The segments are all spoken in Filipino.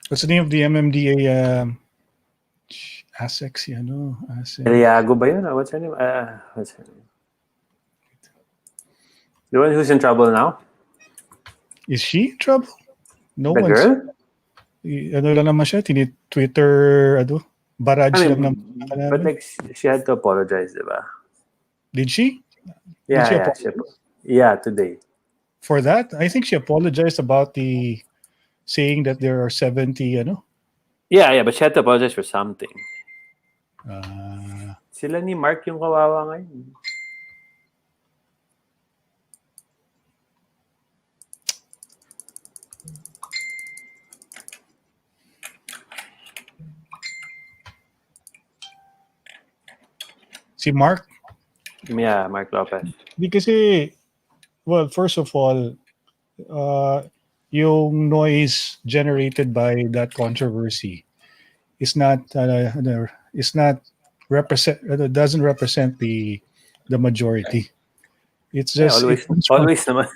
What's the name of the MMDA ASEC? Eliago ba yun? What's her name? The one who's in trouble now? Is she in trouble? No the one's... girl? Ano lang naman siya, Twitter, barrage lang naman. But like, she had to apologize, diba? Did she? Yeah, Did she yeah, today. For that? I think she apologized about saying that there are 70, Yeah, but she had to apologize for something. Sila ni Mark yung kawawa ngayon. Si Mark? Yeah, Mark Lopez. Kasi, well, first of all, yung noise generated by that controversy is not doesn't represent the majority. It's just always naman.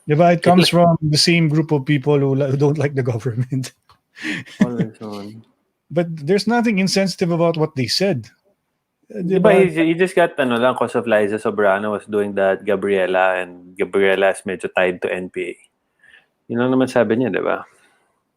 Diba, it comes from the same group of people who don't like the government. Always on. But there's nothing insensitive about what they said. Diba, you just got lang, cause of Liza Sobrano was doing that Gabriela, and Gabriela is medyo tied to NPA. Yun lang naman sabi niya, diba?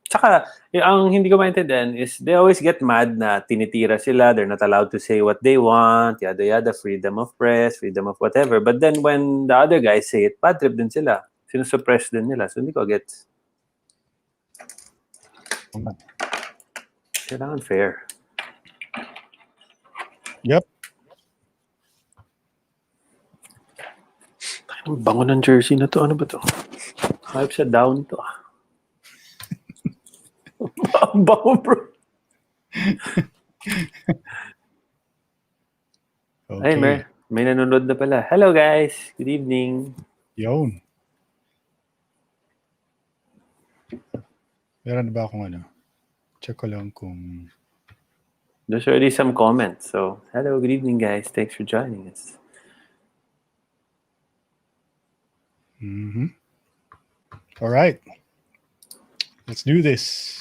Tsaka, ang hindi ko maintindihan is they always get mad na tinitira sila, they're not allowed to say what they want, yada yada, freedom of press, freedom of whatever. But then when the other guys say it, bad trip din sila. Sinusuppress din nila. So hindi ko gets. Kailangan fair. Yep. Ang bango ng jersey na to. Ano ba to? Hype sa down to. Ang bango, bro. Okay. Ay, may nanonood na pala. Hello, guys. Good evening. Yun. Meron ba akong Check ko lang kung... There's already some comments. So, hello, good evening, guys. Thanks for joining us. All right. Let's do this.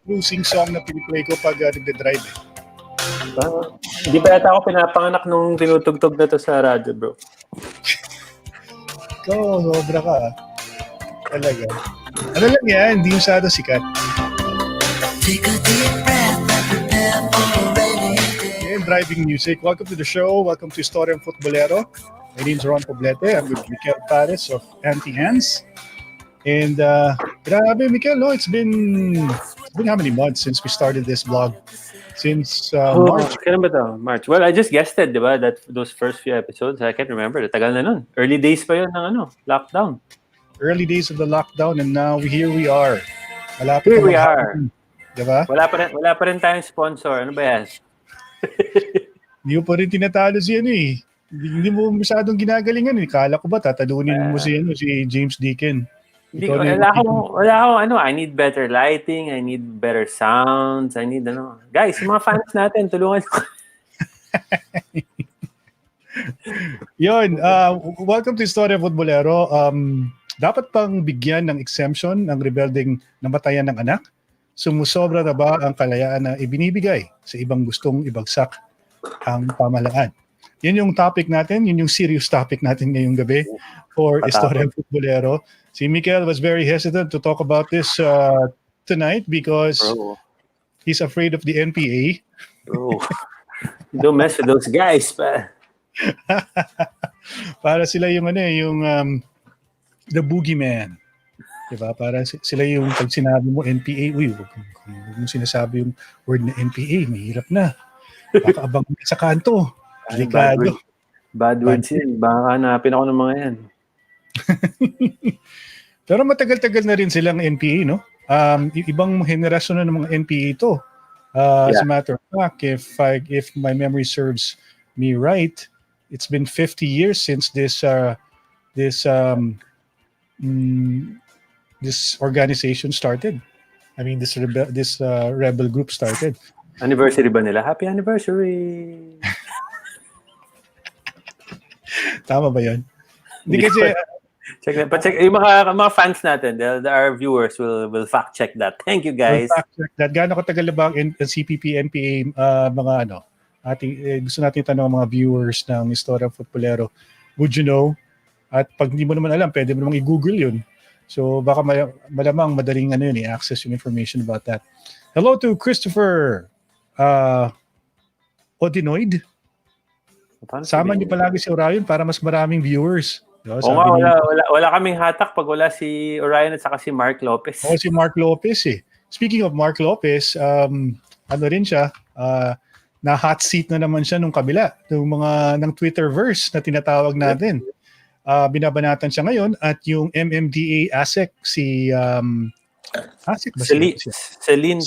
Cruising song na piniplay ko pag nagde-drive eh. Hindi pa yata ako pinapanganak nung tinutugtog na to sa radyo, bro. Ikaw, sobra ka. Talaga. Ano lang yan, hindi yung masyado sikat. And driving music. Welcome to the show. Welcome to Istoryang Futbolero. My name is Ron Poblete. I'm with Mikel Pares of Anti-Hands. And grabe, Mikel, no? It's been how many months since we started this blog? Since March. Kailan ba to? March. Well, I just guessed it, diba? That those first few episodes, I can't remember. Tagal na nun. Early days pa yun ng lockdown. Early days of the lockdown, and now here we are. Here we are. Diba? Wala pa rin tayong sponsor. Ano ba yan? Hindi mo pa rin tinatalo si eh. Hindi mo masyadong ginagalingan eh. Kala ko ba tatalunin mo si James Deacon? Wala akong I need better lighting, I need better sounds, I need Guys, yung mga fans natin, tulungan ko. Yun, welcome to Istoryang Futbolero. Dapat pang bigyan ng exemption ang rebeldeng namatayan ng anak? Sumusobra na ba ang kalayaan na ibinibigay sa ibang gustong ibagsak ang pamahalaan? Yun yung topic natin, yun yung serious topic natin ngayong gabi for Istoryang Futbolero. Si Mikel was very hesitant to talk about this tonight because he's afraid of the NPA. Bro, don't mess with those guys, pa. Para sila yung the boogeyman. Diba? Para sila yung pag sinabi mo NPA, huwag mo sinasabi yung word na NPA, mahirap na. Baka abang sa kanto. Bad words yun. Baka hanapin ako ng mga yan. Pero matagal-tagal na rin silang NPA, no? Ibang henerasyon na ng mga NPA ito. As a matter of fact, if my memory serves me right, it's been 50 years since this organization started. I mean, this rebel group started. Anniversary ba nila? Happy anniversary! Tama ba yan? Hindi kasi... Check yung mga fans natin, our viewers will fact check that. Thank you, guys. We'll fact check that. Gaano katagal na ba ang CPP, NPA, mga gusto natin tanong mga viewers ng Istoryang Futbolero. Would you know? At pag hindi mo naman alam, pwede mo namang i-google yun. So baka malamang madaling i-access yung information about that. Hello to Christopher Odinoid. Sama niyo palagi si Orion para mas maraming viewers. No, wala kaming hatak pag wala si Orion at saka si Mark Lopez. Si Mark Lopez eh. Speaking of Mark Lopez, rin siya, na hot seat na naman siya nung kabila, ng Twitterverse na tinatawag natin. Binabanatan siya ngayon at yung MMDA ASEC Celine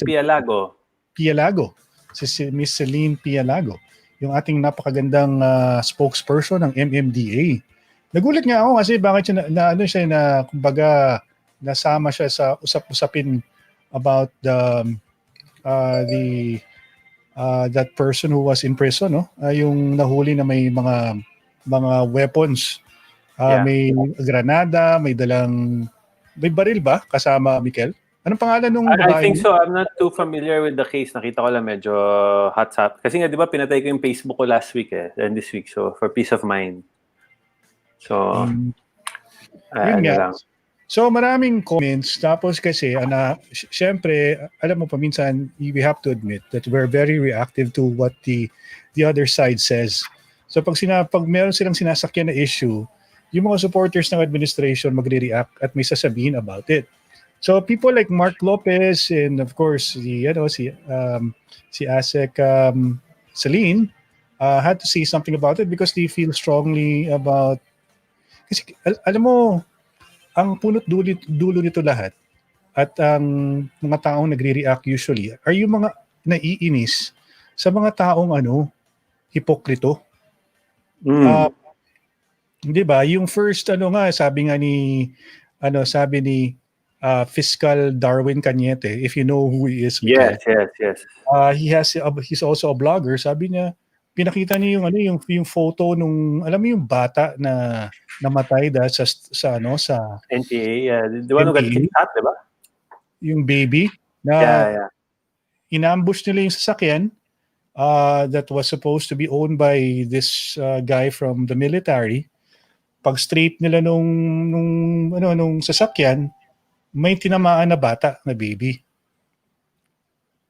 Pialago. Si Miss Celine Pialago, yung ating napakagandang spokesperson ng MMDA. Nagulat nga ako kasi bakit siya kumbaga nasama siya sa usap-usapin about that person who was in prison, no? Yung nahuli na may mga weapons. May granada, may baril ba kasama, Mikel? Anong pangalan nung babae? I think so. I'm not too familiar with the case. Nakita ko lang medyo hot. Kasi nga, di ba, pinatay ko yung Facebook ko last week and this week. So, for peace of mind. So, yun nga. Lang. So, maraming comments. Tapos kasi, syempre, alam mo pa, minsan, we have to admit that we're very reactive to what the other side says. So, pag meron silang sinasakyan na issue, yung mga supporters ng administration magre-react at may sasabihin about it. So, people like Mark Lopez and of course, si ASEC Celine had to say something about it because they feel strongly about. Kasi alam mo, ang punot dulo nito lahat at ang mga taong nagre-react usually are yung mga naiinis sa mga taong hipokrito. Di ba? Yung first sabi ni Fiscal Darwin Cañete, if you know who he is. Yes. He's also a blogger. Sabi niya, pinakita niya yung photo nung, alam mo yung bata na namatay dahil sa NPA, the one who got kidnapped, di ba? Yung baby na inambush nila yung sasakyan that was supposed to be owned by this guy from the military. Pag straight nila nung sasakyan, may tinamaan na bata na baby.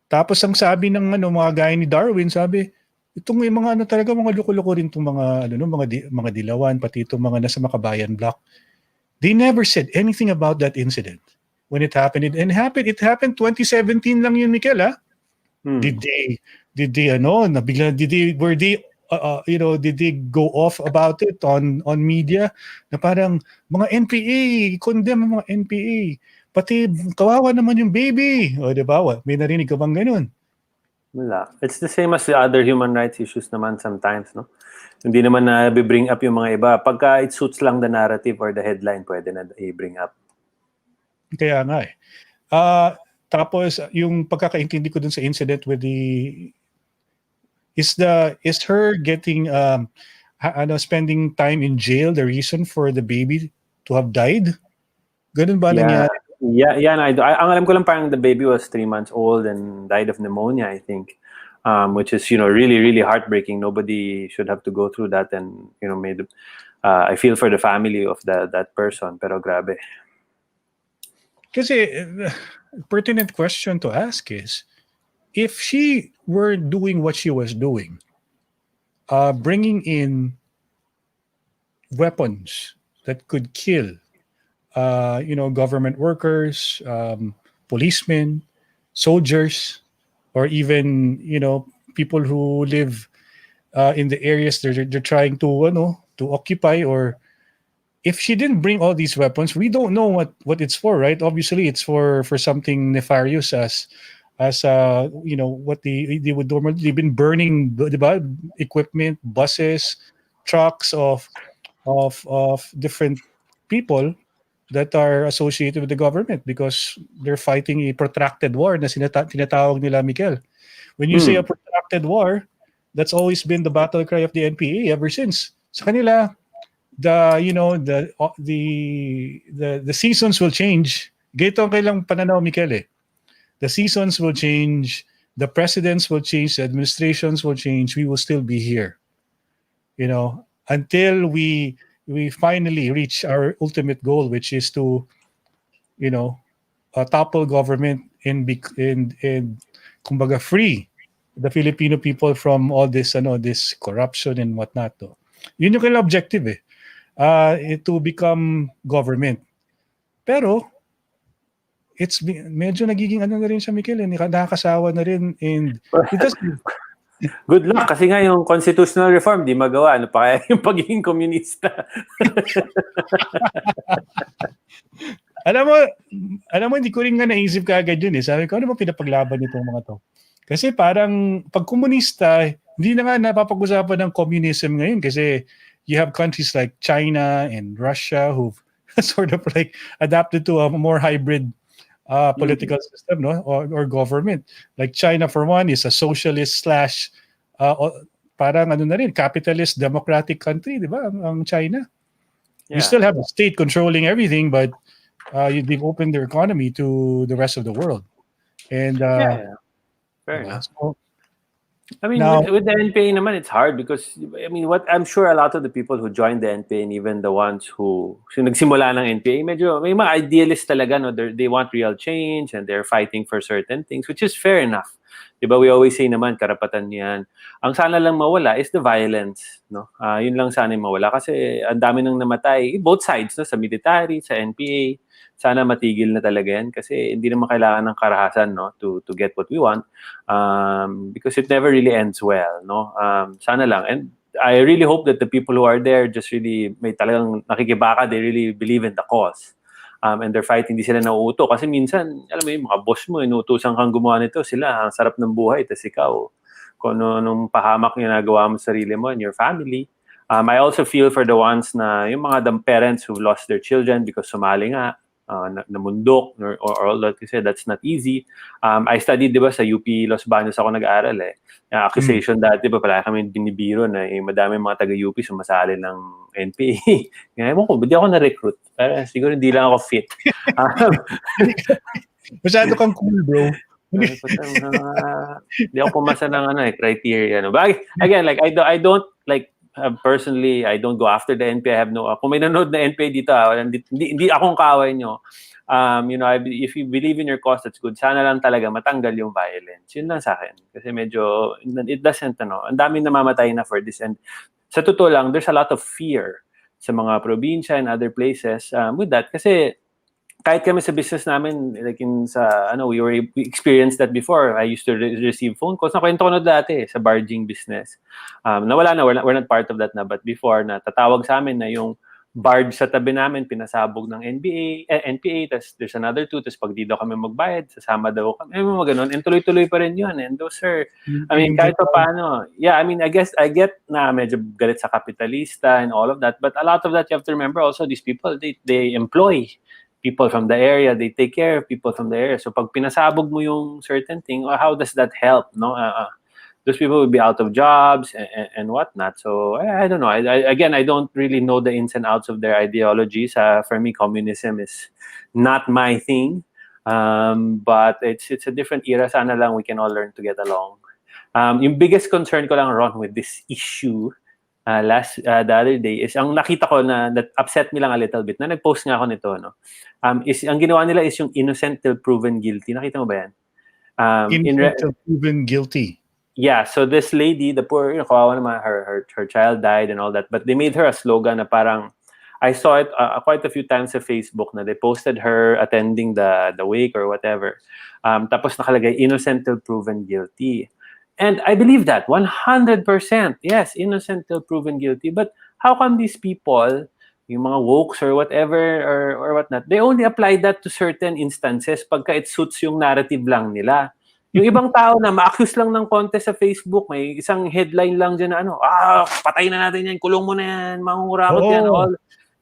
Tapos ang sabi ng mga gaya ni Darwin, sabi, itong may mga talaga mga loko-loko rin itong mga dilawan, pati itong mga nasa Makabayan block. They never said anything about that incident when it happened. It happened 2017 lang yun, Mikel, ha? Did they go off about it on media na parang mga NPA, condemn mga NPA, pati kawawa naman yung baby, o diba, may narinig ka bang ganun? Wala. It's the same as the other human rights issues naman sometimes, no? Hindi naman na bring up yung mga iba. Pagka it suits lang the narrative or the headline, pwede na i-bring up. Kaya nga eh. Tapos yung pagkakaintindi ko dun sa incident with is her getting spending time in jail the reason for the baby to have died? Ganun ba nangyari? Yeah. Ang alam ko lang parang the baby was 3 months old and died of pneumonia, I think, which is really, really heartbreaking. Nobody should have to go through that, and I feel for the family of that person. Pero grabe. Kasi pertinent question to ask is, if she were doing what she was doing, bringing in weapons that could kill government workers, policemen, soldiers, or even people who live in the areas they're trying to occupy, or if she didn't bring all these weapons, we don't know what it's for, right? Obviously, it's for something nefarious, as what they would normally, they've been burning, diba, equipment, buses, trucks of different people that are associated with the government because they're fighting a protracted war na tinatawag nila, Mikel. When you say a protracted war, that's always been the battle cry of the NPA ever since. Sa kanila, the seasons will change. Gito ang kailang pananaw, Mikel, eh. The seasons will change, the presidents will change, the administrations will change, we will still be here. Until we finally reach our ultimate goal, which is to, topple government and kumbaga free the Filipino people from all this this corruption and whatnot. Yun yung kailang objective, eh. To become government. Pero it's medyo nagiging na rin siya, Mikel, nakakasawa na rin, and it doesn't. Good luck kasi nga yung constitutional reform di magawa, ano pa kaya yung pagiging komunista. alam mo hindi ko rin nga naisip kaagad yun, eh. Sabi ko, ano ba pinapaglaban nitong mga to? Kasi parang pag komunista, hindi na nga napapag-usapan ng communism ngayon kasi you have countries like China and Russia who've sort of like adapted to a more hybrid political system, no, or government. Like China, for one, is a socialist slash parang na rin, capitalist democratic country, di ba? Ang China. Yeah. You still have the state controlling everything, but they've opened their economy to the rest of the world. And fair enough. So, I mean, now, with the NPA naman, it's hard because, I mean, what I'm sure a lot of the people who joined the NPA and even the ones who nagsimula ng NPA, medyo may mga idealists talaga, no? They want real change and they're fighting for certain things, which is fair enough. Diba, we always say naman, karapatan niyan. Ang sana lang mawala is the violence, no? Yun lang sana yung mawala kasi ang dami nang namatay, both sides, no? Sa military, sa NPA. Sana matigil na talaga yan kasi hindi naman kailangan ng karahasan, no, to get what we want, because it never really ends well, no. Sana lang, and I really hope that the people who are there just really may talagang nakikibaka, they really believe in the cause, and they're fighting, hindi sila nauuto kasi minsan alam mo yung mga boss mo inuutusan kang gumawa nito, sila ang sarap ng buhay tas ikaw kung nung pahamak yung nagawa mo sa sarili mo and your family. I also feel for the ones na yung mga parents who lost their children because sumali nga, namundok or all that, kasi that's not easy. I studied, di ba, sa UP Los Baños ako nag-aaral, eh. Accusation dati, di ba, pala kami binibiro na madami mga taga-UP sumasali ng NPA. Ngayon ko, hindi ako na-recruit. Pero siguro hindi lang ako fit. Masyado kang cool, bro. Hindi ako pumasa ng criteria. No? But again, like I don't like personally, I don't go after the NPA. I have no. Kung may nanood na NPA dito, hindi akong kaaway nyo. If you believe in your cause, that's good. Sana lang talaga matanggal yung violence. Yun lang sa akin. Kasi medyo, it doesn't, ang daming namamatay na for this. And sa totoo lang, there's a lot of fear sa mga probinsya and other places with that. Kasi kahit kami sa business namin, like we experienced that before. I used to receive phone calls. Nakwento ko na dati sa barging business. Nawala na, we're not part of that na. But before, tatawag sa amin na yung barge sa tabi namin, pinasabog ng NPA, tas there's another two, tas pag di daw kami magbayad, sasama daw kami. Mga ganun. And tuloy-tuloy pa rin yun. And those are, I mean, kahit pa paano. Yeah, I mean, I guess, I get na medyo galit sa kapitalista and all of that. But a lot of that, you have to remember also, these people, they employ people from the area, they take care of people from the area. So pag pinasabog mo yung certain thing, how does that help? No, those people will be out of jobs and whatnot. So I don't know. Again, I don't really know the ins and outs of their ideologies. For me, communism is not my thing. But it's a different era. Sana lang we can all learn to get along. Yung biggest concern ko lang, Ron, with this issue the other day is ang nakita ko na that upset me lang a little bit, na nag-post nga ako nito, no? Is ang ginawa nila is yung innocent till proven guilty. Nakita mo ba yan? Innocent till proven guilty. Yeah, so this lady, the poor, kawawa naman, her child died and all that, but they made her a slogan na parang, I saw it quite a few times sa Facebook na they posted her attending the wake or whatever. Tapos nakalagay, innocent till proven guilty. And I believe that 100%. Yes, innocent till proven guilty. But how come these people yung mga wokes or whatever or whatnot, they only apply that to certain instances pagka it suits yung narrative lang nila. Yung ibang tao na ma-accuse lang ng contest sa Facebook, may isang headline lang dyan na patay na natin yan, kulong mo na yan, mangungurakot yan, all.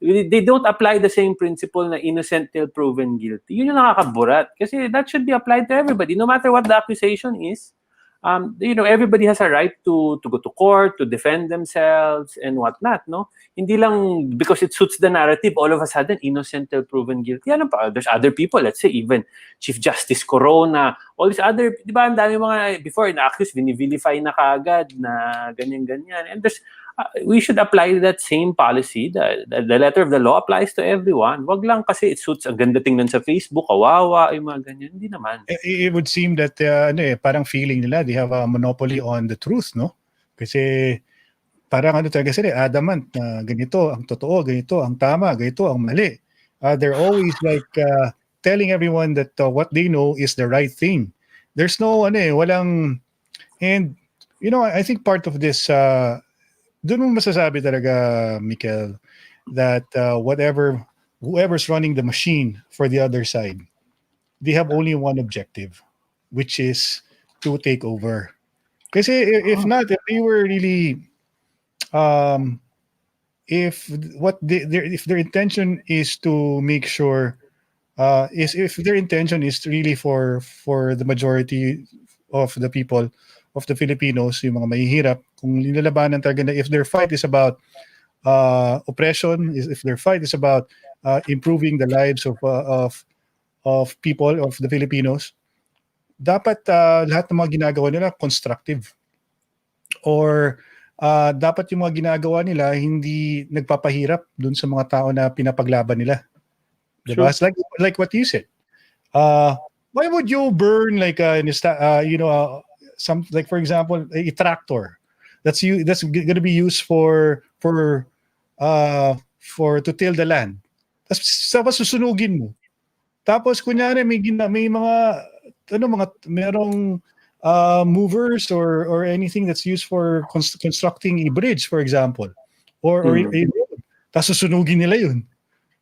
They don't apply the same principle na innocent till proven guilty. Yun yung nakakaburat. Kasi that should be applied to everybody, no matter what the accusation is. Everybody has a right to go to court, to defend themselves and whatnot, no? Hindi lang because it suits the narrative, all of a sudden, innocent till proven guilty. Ano pa? There's other people, let's say even Chief Justice Corona, all these other, di ba, ang dami mga, before, na-accuse, vinivilify na kaagad na ganyan-ganyan. And we should apply that same policy. The letter of the law applies to everyone. Wag lang kasi it suits, ang ganda tingnan sa Facebook, kawawa, yung mga ganyan. Hindi naman. It would seem that parang feeling nila they have a monopoly on the truth, no? Kasi parang talaga sila, adamant na ganito ang totoo, ganito ang tama, ganito ang mali. They're always like telling everyone that what they know is the right thing. There's no walang, and I think part of this doon mo masasabi talaga, Mikel, that whoever's running the machine for the other side, they have only one objective, which is to take over. Kasi if not, if they were really, if their intention is to make sure, if their intention is really for the majority of the people, of the Filipinos, yung mga mahihirap, kung nilalabanan talaga na if their fight is about oppression, if their fight is about improving the lives of people, of the Filipinos, dapat lahat ng mga ginagawa nila constructive. Or dapat yung mga ginagawa nila hindi nagpapahirap dun sa mga tao na pinapaglaban nila. Diba? It's like what you said. Why would you burn like some, like for example, a tractor that's going to be used for to till the land. Tapos susunugin mo. Tapos kunyari may mga merong movers or anything that's used for constructing a bridge, for example, or a road. Tapos susunugin nila yun.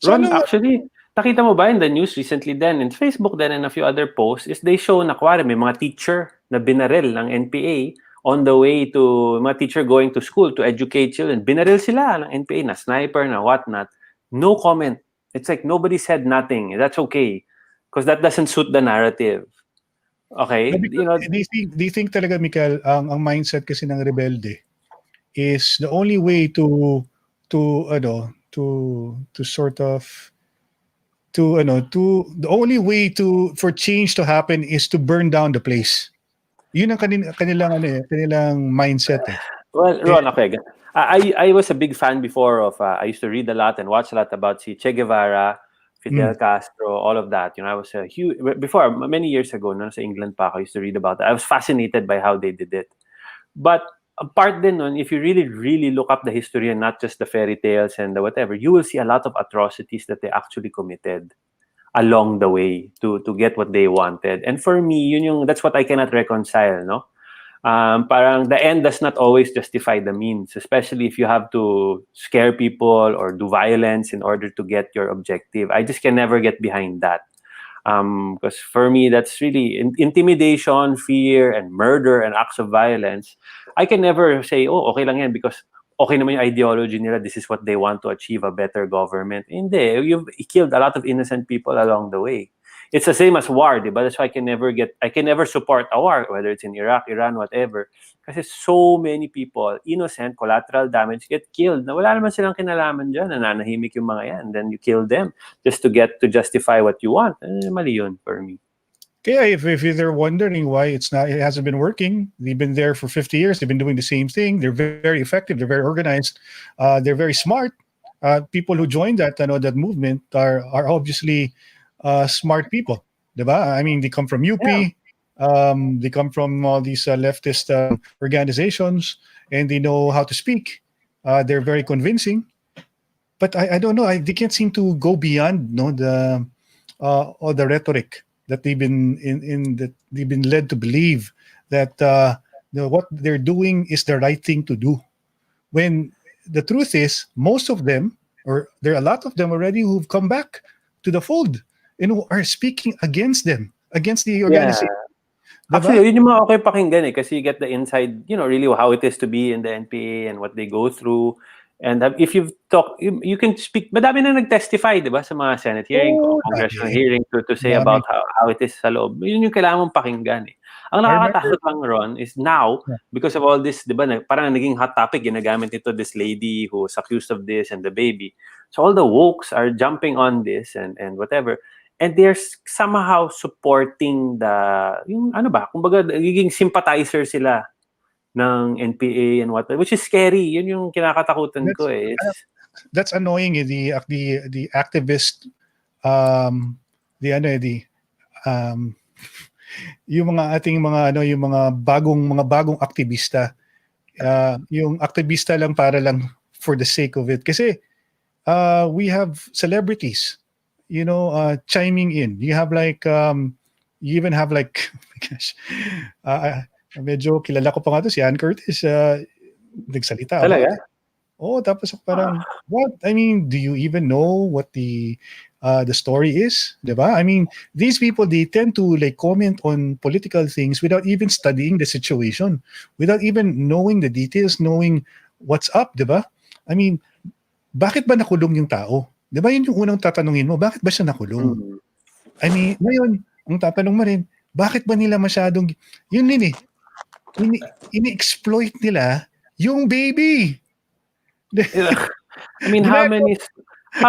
So, Ron, actually, nakita mo ba in the news recently then, in Facebook then and a few other posts, is they show na kuwari may mga teacher na binaril ng NPA on the way to, mga teacher going to school to educate children. Binaril sila ng NPA na sniper na whatnot. No comment. It's like nobody said nothing. That's okay. Because that doesn't suit the narrative. Okay? They think talaga, Mikel, ang mindset kasi ng rebelde is the only way to sort of the only way for change to happen is to burn down the place. Yun ang kanilang mindset eh. Well, Ron, okay. I was a big fan before of I used to read a lot and watch a lot about si Che Guevara, Fidel Castro, all of that. I was a huge before many years ago, sa England pa ako, I used to read about that. I was fascinated by how they did it. But apart din nun, if you really, really look up the history and not just the fairy tales and the whatever, you will see a lot of atrocities that they actually committed along the way to get what they wanted. And for me, that's what I cannot reconcile, no? Parang the end does not always justify the means, especially if you have to scare people or do violence in order to get your objective. I just can never get behind that. Because for me, that's really intimidation, fear, and murder and acts of violence. I can never say, okay lang yan because okay naman yung ideology nila, this is what they want to achieve, a better government. Hindi, you've killed a lot of innocent people along the way. It's the same as war, diba? That's why I can never support a war, whether it's in Iraq, Iran, whatever. Kasi so many people, innocent, collateral damage, get killed. Na wala naman silang kinalaman dyan, nananahimik yung mga yan. Then you kill them just to justify what you want. Mali yun for me. Kaya if they're wondering why it hasn't been working, they've been there for 50 years, they've been doing the same thing, they're very effective, they're very organized, they're very smart. People who joined that movement are obviously smart people, diba? I mean, they come from UP, they come from all these leftist organizations, and they know how to speak. They're very convincing, but I don't know. They can't seem to go beyond the rhetoric that they've been they've been led to believe that what they're doing is the right thing to do. When the truth is, most of them or there are a lot of them already who've come back to the fold and who are speaking against them, against the organization. Actually, yun yung mga okay pakinggan kasi you get the inside, really how it is to be in the NPA and what they go through. And if you've talked, you can speak, madami na nag-testify, di ba, sa mga Senate hearing, congressional hearing to say about how it is sa loob. Yun yung kailangan mong pakinggan eh. Ang nakakatakot lang, Ron, is now, because of all this, di ba, parang naging hot topic, ginagamit ito this lady who was accused of this and the baby. So all the wokes are jumping on this and whatever. And they're somehow supporting kumbaga, nagiging sympathizer sila ng NPA and what, which is scary. Yun yung kinakatakutan ko eh. That's annoying the activist, yung mga ating yung mga bagong aktivista, yung aktivista lang para lang for the sake of it. Kasi we have celebrities, chiming in. You have you even have gosh, medyo kilala ko pa nga to si Ann Curtis, nagsalita. Talaga? Tapos parang, what? I mean, do you even know what the story is? Diba? I mean, these people, they tend to comment on political things without even studying the situation, without even knowing the details, knowing what's up, diba? I mean, bakit ba nakulong yung tao? Diba yun yung unang tatanungin mo, bakit ba siya nakulong? I mean, ngayon, ang tatanong mo rin, bakit ba nila masyadong, yun din ini-exploit nila yung baby. I mean, how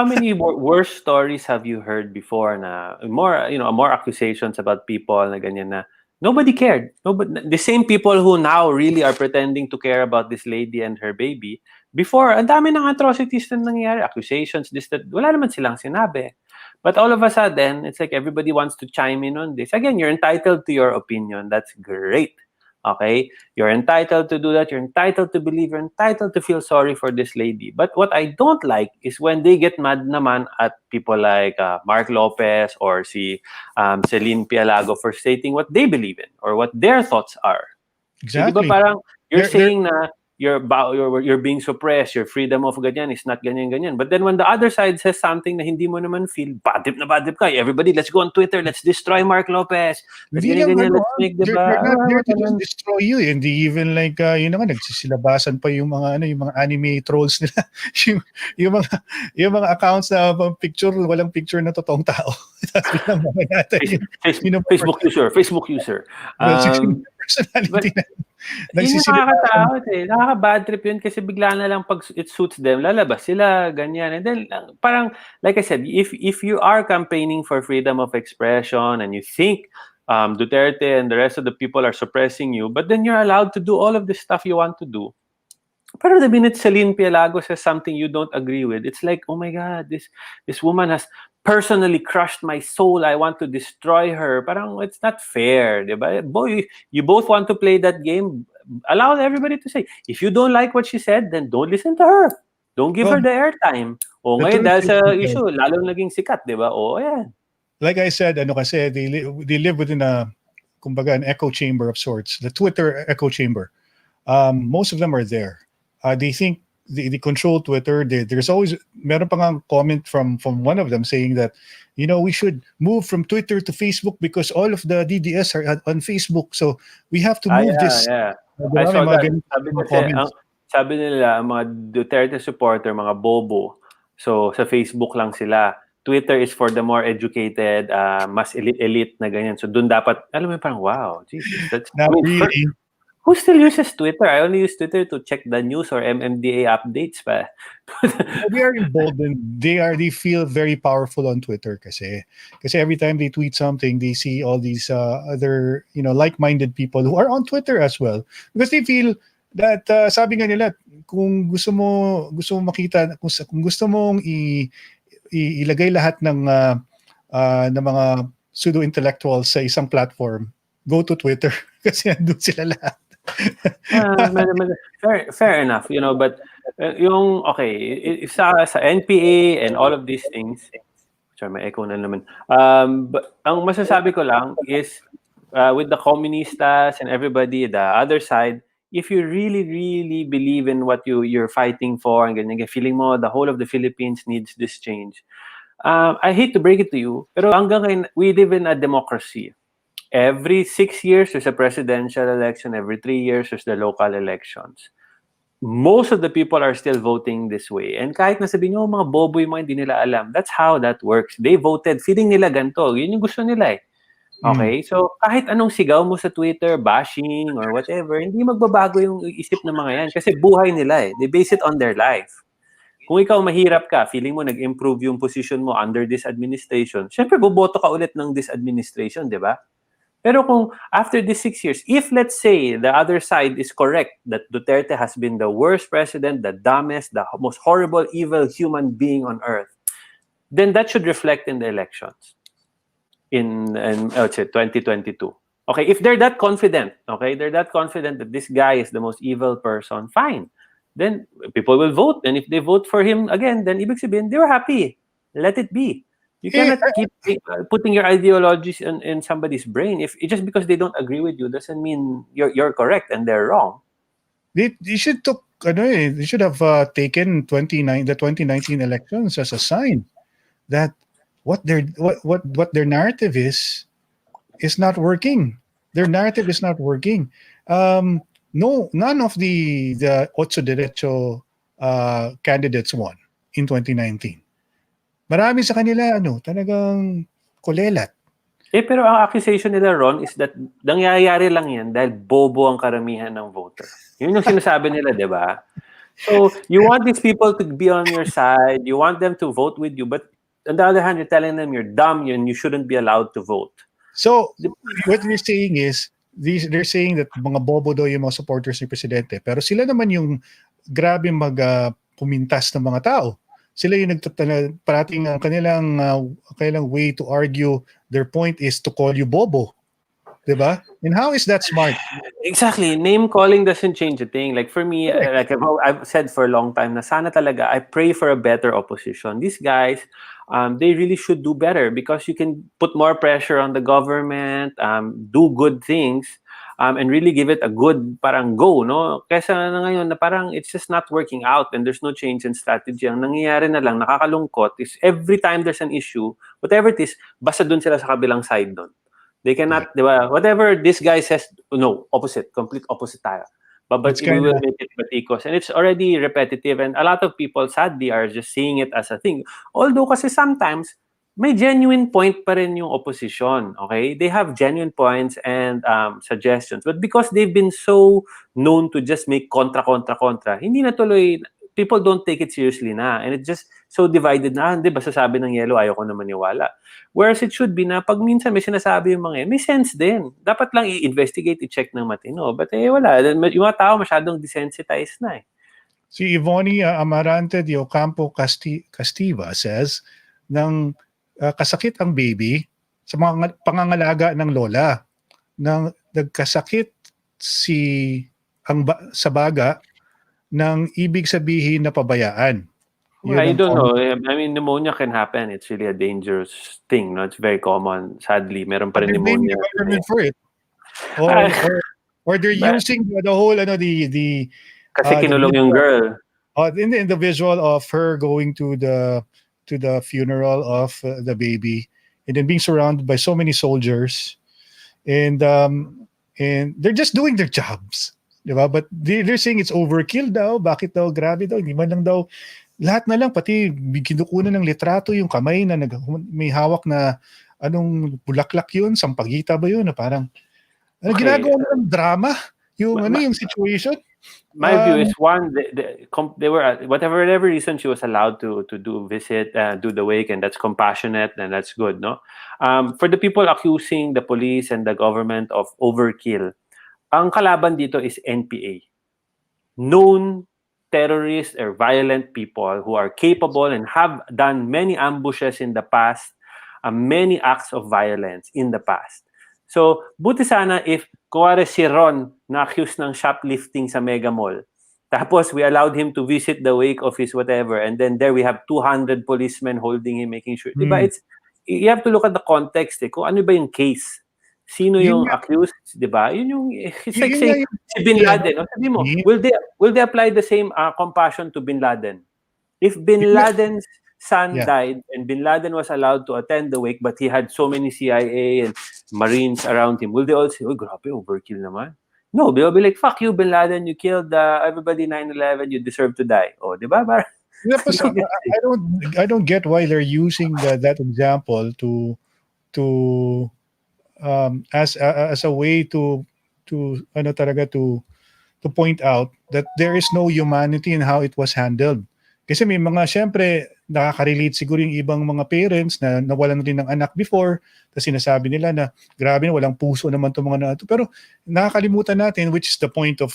many worse stories have you heard before na more accusations about people na ganyan na nobody cared. The same people who now really are pretending to care about this lady and her baby, before, ang dami ng atrocities na nangyayari, accusations, this, that, wala naman silang sinabi. But all of a sudden, it's like everybody wants to chime in on this. Again, you're entitled to your opinion. That's great. Okay? You're entitled to do that. You're entitled to believe. You're entitled to feel sorry for this lady. But what I don't like is when they get mad naman at people like Mark Lopez or Celine Pialago for stating what they believe in or what their thoughts are. Exactly. Diba parang you're saying na you're being suppressed, your freedom of ganyan is not ganyan. But then when the other side says something na hindi mo naman feel, bad trip ka. Everybody, let's go on Twitter, let's destroy Mark Lopez. Let's ganyan, let's make, diba? They're not there to just destroy you. Hindi even nagsisilabasan pa yung mga anime trolls nila. yung mga accounts na walang picture na totoong tao. Facebook user. Personality na. Yun yung nakakatakot nakaka-bad trip yun kasi bigla na lang pag it suits them, lalabas sila, ganyan. And then, parang, like I said, if you are campaigning for freedom of expression and you think Duterte and the rest of the people are suppressing you, but then you're allowed to do all of this stuff you want to do. Pero the minute Celine Pialago says something you don't agree with, it's like, oh my God, this woman has personally crushed my soul. I want to destroy her. Parang it's not fair, diba? Boy, you both want to play that game. Allow everybody to say, if you don't like what she said, then don't listen to her. Don't give her the airtime. O ngayon, dahil sa issue, lalo naging sikat, diba? O, ayan. Like I said, kasi they live within an echo chamber of sorts, the Twitter echo chamber. Most of them are there. They think they control Twitter. There's always meron pa nga comment from one of them saying that we should move from Twitter to Facebook because all of the DDS are on Facebook, so we have to move this. Yeah. I saw that. Sabi nila mga Duterte supporter, mga bobo. So sa Facebook lang sila. Twitter is for the more educated, mas elite na ganyan. So dun dapat, alam mo parang wow, Jesus, that's not really. Who still uses Twitter? I only use Twitter to check the news or MMDA updates pa. They are emboldened. They feel very powerful on Twitter kasi every time they tweet something, they see all these other like-minded people who are on Twitter as well. Because they feel that sabi nga nila, kung gusto mo makita, kung gusto mong ilagay lahat ng mga pseudo-intellectuals sa isang platform, go to Twitter kasi andun sila lahat. Fair enough, but if sa NPA and all of these things, sorry, may echo na naman. But ang masasabi ko lang is with the communistas and everybody, the other side, if you really, really believe in what you're fighting for, and ganyan, feeling mo the whole of the Philippines needs this change, I hate to break it to you, pero hanggang ngayon, we live in a democracy. Every 6 years, there's a presidential election. Every 3 years, there's the local elections. Most of the people are still voting this way. And kahit nasabihin nyo, mga bobo yung mga hindi nila alam, that's how that works. They voted, feeling nila ganito. Yun yung gusto nila eh. Okay? So, kahit anong sigaw mo sa Twitter, bashing or whatever, hindi magbabago yung isip ng mga yan. Kasi buhay nila eh. They base it on their life. Kung ikaw mahirap ka, feeling mo nag-improve yung position mo under this administration, syempre boboto ka ulit ng this administration, di ba? Pero kung after these 6 years, if let's say the other side is correct that Duterte has been the worst president, the dumbest, the most horrible, evil human being on earth, then that should reflect in the elections in let's say 2022. Okay, if they're that confident, that this guy is the most evil person, fine. Then people will vote, and if they vote for him again, then ibig sabihin they were happy. Let it be. You cannot keep putting your ideologies in somebody's brain. If just because they don't agree with you doesn't mean you're correct and they're wrong. They should they should have taken the 2019 elections as a sign that what their narrative is not working. Their narrative is not working. No, none of the Ocho Derecho candidates won in 2019. Marami sa kanila talagang kulelat. Pero ang accusation nila, Ron, is that nangyayari lang yan dahil bobo ang karamihan ng voter. Yun yung sinasabi nila, di ba? So, you want these people to be on your side, you want them to vote with you, but on the other hand, you're telling them you're dumb and you shouldn't be allowed to vote. So, what they're saying is, they're saying that mga bobo daw yung mga supporters ni Presidente, pero sila naman yung grabe pumintas ng mga tao. Sila yung parating ang kanilang way to argue their point is to call you bobo. Diba? And how is that smart? Exactly. Name calling doesn't change a thing. Like for me, like I've said for a long time na sana talaga, I pray for a better opposition. These guys, they really should do better because you can put more pressure on the government, do good things, and really give it a good parang go, no? Kesa na ngayon na parang it's just not working out and there's no change in strategy. Ang nangyayari na lang, nakakalungkot, is every time there's an issue, whatever it is, basta dun sila sa kabilang side dun. They cannot, di ba? Whatever this guy says, no, opposite, complete opposite tayo. But we will make it batikos. And it's already repetitive and a lot of people sadly are just seeing it as a thing. Although kasi sometimes, may genuine point pa rin yung opposition, okay? They have genuine points and suggestions. But because they've been so known to just make kontra, hindi na tuloy, people don't take it seriously na. And it's just so divided na, hindi ba sasabi ng yellow, ayaw ko na maniwala. Whereas it should be na pag minsan may sinasabi yung mga may sense din. Dapat lang i-investigate, i-check ng matino. But wala. Yung mga tao masyadong desensitized na eh. Si Ivonne Amarante de Ocampo Castiva says, nang kasakit ang baby sa mga pangangalaga ng lola, nang nagkasakit sa baga ng ibig sabihin na pabayaan. I don't know. I mean, pneumonia can happen. It's really a dangerous thing. No? It's very common. Sadly, meron pa rin pneumonia. The government for it. Or they're using the whole the kasi kinulong yung girl. In the visual of her going to the funeral of the baby and then being surrounded by so many soldiers and they're just doing their jobs, diba? But they're saying it's overkill daw, bakit daw, grabe daw, hindi man lang daw, lahat na lang, pati kinukunan ng litrato yung kamay na may hawak na anong bulaklak yun, sampagita ba yun, na parang ginagawa ng drama yung yung situation. My view is one, they were whatever reason she was allowed to do the wake, and that's compassionate and that's good, no. For the people accusing the police and the government of overkill, ang kalaban dito is NPA, known terrorists or violent people who are capable and have done many ambushes in the past, many acts of violence in the past. So, buti sana if kuwari si Ron na-accused ng shoplifting sa Mega Mall, tapos we allowed him to visit the wake of his whatever, and then there we have 200 policemen holding him, making sure. Diba? You have to look at the context. Kung ano ba yung case. sino Yun yung nga, accused, di ba? Yun yung, it's like yun nga saying, yung si Bin yan, Laden, o sabi mo, yun will they apply the same compassion to Bin Laden? If Bin nga, Laden's son yeah. died and Bin Laden was allowed to attend the wake, but he had so many CIA and Marines around him, will they all say, oh, grabe, overkill naman? No, they'll be like, fuck you, Bin Laden, you killed everybody 9/11, you deserve to die. Oh, di ba? Tapos, I don't get why they're using that example to as a way to ano talaga to point out that there is no humanity in how it was handled. Kasi may mga, syempre, nakaka-relate siguro yung ibang mga parents na nawalan rin ng anak before, tapos sinasabi nila na, grabe, walang puso naman itong mga na ito. Pero nakakalimutan natin, which is the point of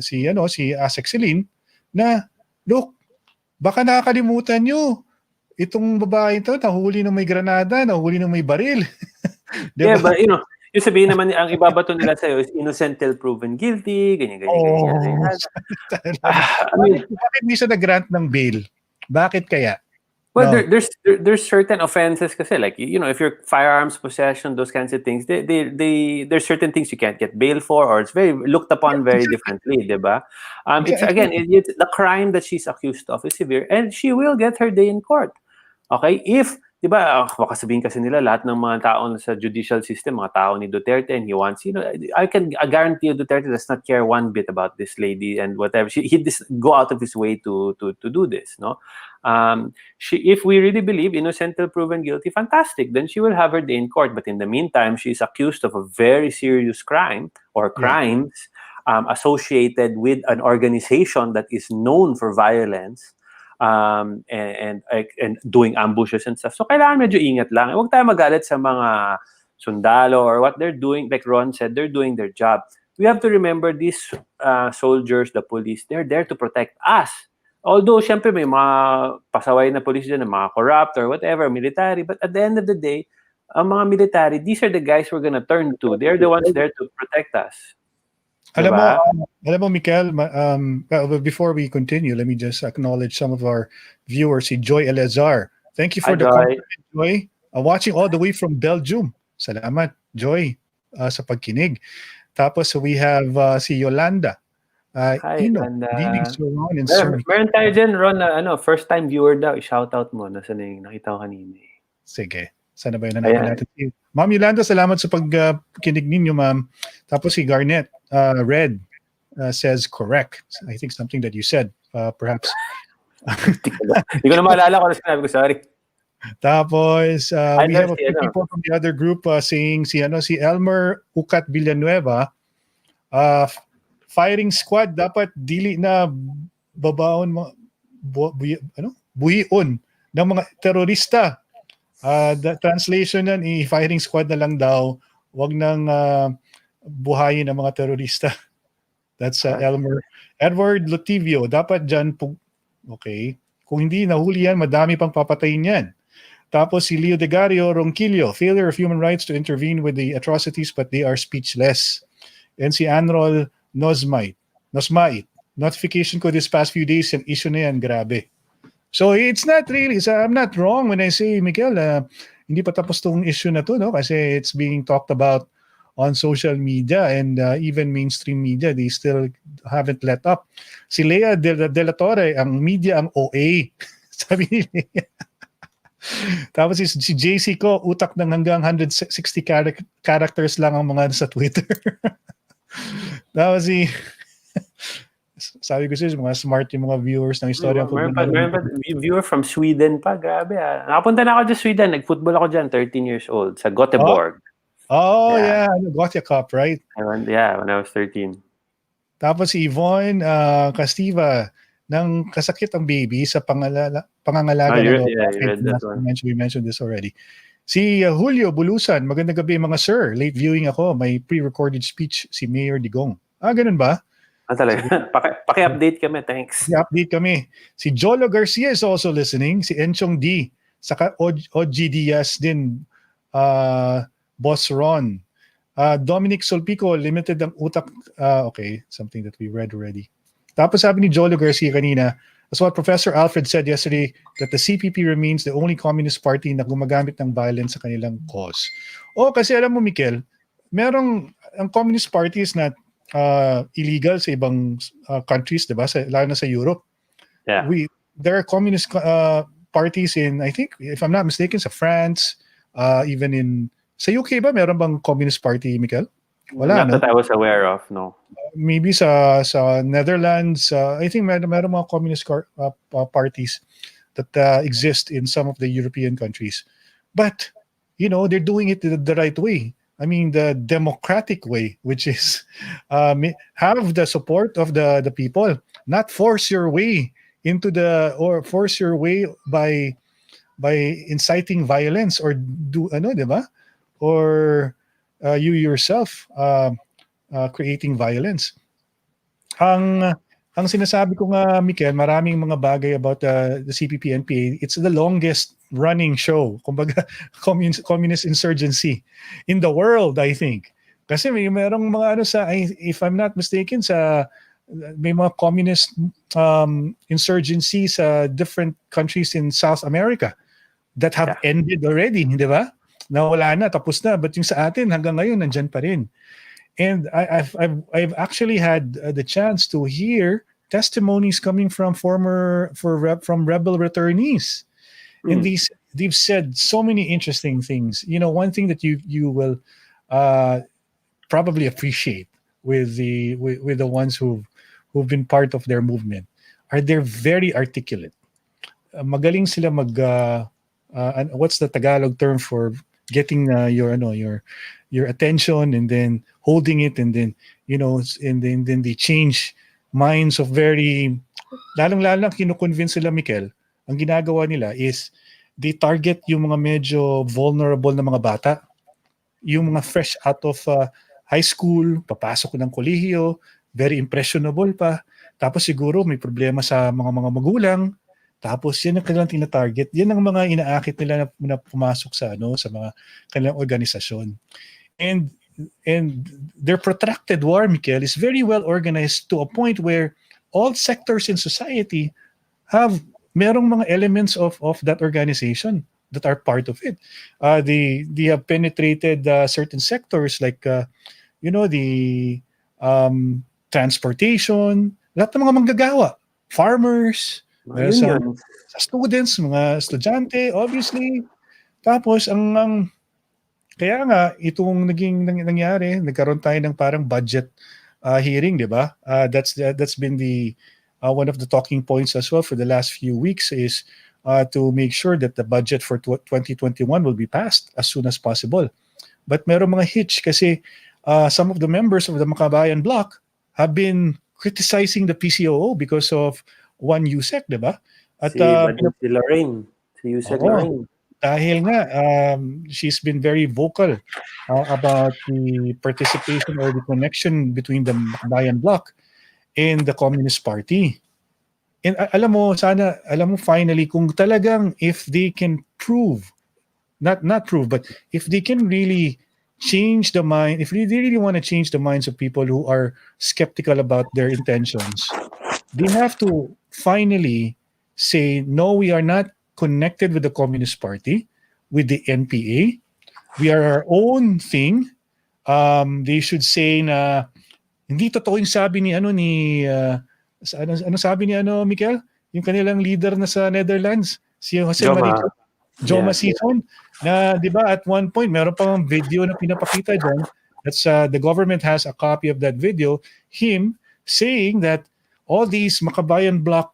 si Asek Celine, na, look, baka nakakalimutan nyo, itong babae ito, nahuli ng may granada, nahuli ng may baril. Yeah, Diba? but yung sabihin naman, ang ibabato nila sa'yo is innocent till proven guilty, ganyan. Oh, I mean, bakit hindi siya nag-grant ng bail? Bakit kaya? well, No. there's certain offenses kasi, like, if you're firearms possession, those kinds of things, there's certain things you can't get bail for, or it's very looked upon very differently, diba? It's again, the crime that she's accused of is severe, and she will get her day in court. Okay? If, di ba, baka sabihin kasi nila, lahat ng mga tao sa judicial system, mga tao ni Duterte, and he wants, I guarantee you, Duterte does not care one bit about this lady and whatever. He just go out of his way to do this, no? If we really believe innocent till proven guilty, fantastic. Then she will have her day in court. But in the meantime, she's accused of a very serious crime or crimes associated with an organization that is known for violence. And doing ambushes and stuff. So kailangan medyo ingat lang. Huwag tayo magalit sa mga sundalo or what they're doing. Like Ron said, they're doing their job. We have to remember these soldiers, the police, they're there to protect us. Although, syempre, may mga pasaway na police dyan, mga corrupt or whatever, military. But at the end of the day, ang mga military, these are the guys we're gonna turn to. They're the ones there to protect us. Diba? Alam mo, Mikel, before we continue, let me just acknowledge some of our viewers. Si Joy Elazar. Thank you for the comment, Joy. Watching all the way from Belgium. Salamat, Joy, sa pagkinig. Tapos we have si Yolanda. Hi, Yolanda. Sir Ron and Sir meron tayo dyan, Ron, na first time viewer daw. I-shoutout mo. Nasaan yung nakita ko kanina. Sige. Sana ba yun natin? Ma'am Yolanda, salamat sa pagkinig ninyo, ma'am. Tapos si Garnet, Red, says correct. I think something that you said, perhaps. Hindi ko na maalala kung ano sinabi ko, sorry. Tapos, we have a few people from the other group saying si Elmer Ucat Villanueva, firing squad, dapat dili na babaon, buhion ng mga terorista. The translation nan, firing squad na lang daw, wag nang buhayin ang mga terorista. That's Elmer. Edward Lotivio, dapat dyan, okay, kung hindi nahuli yan, madami pang papatayin yan. Tapos si Leo Degario Ronquillo, failure of human rights to intervene with the atrocities but they are speechless. And si Anrol Nosmait, notification ko this past few days, yung issue na yan, grabe. So it's not really, I'm not wrong when I say, Miguel, hindi pa tapos tong issue na to, no? Kasi it's being talked about on social media and even mainstream media, they still haven't let up. Si Lea de la Torre, ang media ang OA. Sabi ni Lea. Tapos si JC ko, utak ng hanggang 160 characters lang ang mga sa Twitter. Tapos sabi ko siya, mga smart yung mga viewers ng Istoryang Futbolero. Meron pa viewer from Sweden pa, grabe Nakapunta na ako sa Sweden, nag-football ako dyan, 13 years old, sa Göteborg. Oh yeah. Gothia Cup, right? When I was 13. Tapos si Yvonne Castiva, nang kasakit ang baby sa pangangalaga we mentioned this already. Si Julio Bulusan, magandang gabi mga sir. Late viewing ako, may pre-recorded speech si Mayor Digong. Ganun ba? Talaga. Paki-update kami, thanks. Paki-update kami. Si Jolo Garcia is also listening. Si Enchong D. Saka OG Diaz din. Boss Ron. Dominic Solpico, limited ang utak. Okay, something that we read already. Tapos sabi ni Jolo Garcia kanina, That's what Professor Alfred said yesterday, that the CPP remains the only communist party na gumagamit ng violence sa kanilang cause. Kasi alam mo, Mikel, ang communist party is not illegal sa ibang countries, diba? Lalo na sa Europe. Yeah. There are communist parties in, I think, if I'm not mistaken, sa France, even sa UK ba, meron bang communist party, Mikel? Wala, Not that I was aware of, no. Maybe sa Netherlands, I think meron mga communist parties that exist in some of the European countries. But, they're doing it the right way. I mean, the democratic way, which is have the support of the people, not force your way or force your way by inciting violence or diba? Or you yourself creating violence. Ang sinasabi ko nga, Mikel, maraming mga bagay about the CPP-NPA. It's the longest running show, kumbaga communist insurgency in the world, I think. Kasi merong mga if I'm not mistaken, may mga communist insurgency sa different countries in South America that have ended already, di ba? Nawala na, tapos na. But yung sa atin, hanggang ngayon, nandyan pa rin. And I've actually had the chance to hear testimonies coming from rebel returnees. And they've said so many interesting things. One thing that you will probably appreciate with the ones who've been part of their movement are they're very articulate. Magaling sila what's the Tagalog term for getting your attention and then holding it and then and then they change minds of lalong kino-convince sila, Mikel. Ang ginagawa nila is they target yung mga medyo vulnerable na mga bata, yung mga fresh out of high school, papasok ng kolehiyo, very impressionable pa, tapos siguro may problema sa mga magulang. Tapos yan ang kanilang tina-target. Yan ang mga inaakit nila na pumasok sa mga kanilang organisasyon. And their protracted war, Mikel, is very well organized to a point where all sectors in society merong mga elements of that organization that are part of it. They have penetrated certain sectors like the transportation, lahat ng mga manggagawa, farmers, sa students, mga estudyante, obviously. Tapos, kaya nga, itong nangyari, nagkaroon tayo ng parang budget hearing, di ba? That's been one of the talking points as well for the last few weeks is to make sure that the budget for 2021 will be passed as soon as possible. But meron mga hitch kasi some of the members of the Makabayan Bloc have been criticizing the PCOO because of one USEC, di ba? At si Lorraine. Si USEC Lorraine. Dahil nga, she's been very vocal about the participation or the connection between the Makabayan Bloc and the Communist Party. And alam mo finally, kung talagang if they can prove, not prove, but if they can really change the mind, if they really want to change the minds of people who are skeptical about their intentions, they have to finally say, no, we are not connected with the Communist Party, with the NPA. We are our own thing. They should say na hindi totoo yung sabi ni ano sabi ni Mikel? Yung kanilang leader na sa Netherlands, si Jose Maria Joma Sison, na 'di ba at one point meron pang video na pinapakita diyan. That's the government has a copy of that video, him saying that all these Makabayan Bloc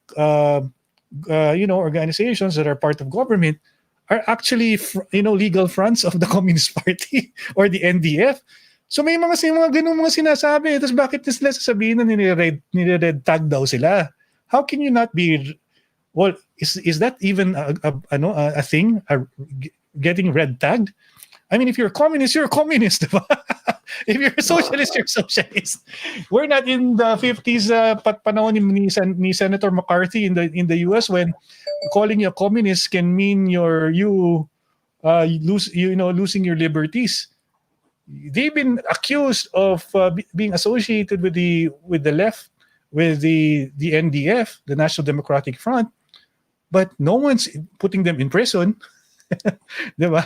organizations that are part of government are actually legal fronts of the Communist Party or the NDF. So may mga ganung mga sinasabi. Tapos bakit nila sasabihin na nire-red tag daw sila? How can you not be is that even a thing? Getting red tagged? I mean, if you're a communist, you're a communist, diba? If you're a socialist, you're a socialist. We're not in the 50s panahon ni Senator McCarthy in the US when calling you a communist can mean losing your liberties. They've been accused of being associated with the left, with the NDF, the National Democratic Front, but no one's putting them in prison. Diba?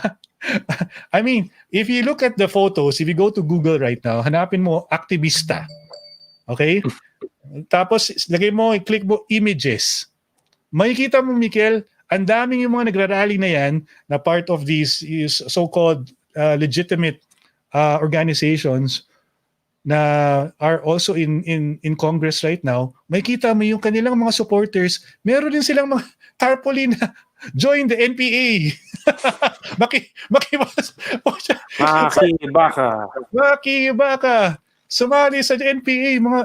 I mean, if you look at the photos, if you go to Google right now, hanapin mo aktivista. Okay? Tapos lagay mo, click mo images. Makikita mo, Mikel, ang daming yung mga nagrarally na yan na part of these so-called legitimate organizations na are also in Congress right now. Makikita mo yung kanilang mga supporters, meron din silang mga tarpaulin na join the NPA. Makibaka. Sumali sa NPA mga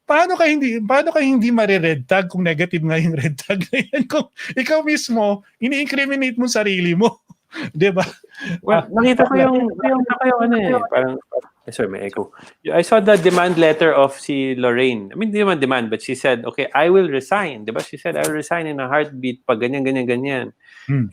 paano ka hindi mare-red tag kung negative nga yung red tag na yan kung ikaw mismo ini-incriminate mo sarili mo. 'Di ba? Well, nakita ko yung parang sorry, may echo. I saw the demand letter of si Lorraine. I mean, hindi naman demand, but she said, okay, I will resign. Diba? She said, I will resign in a heartbeat pag ganyan.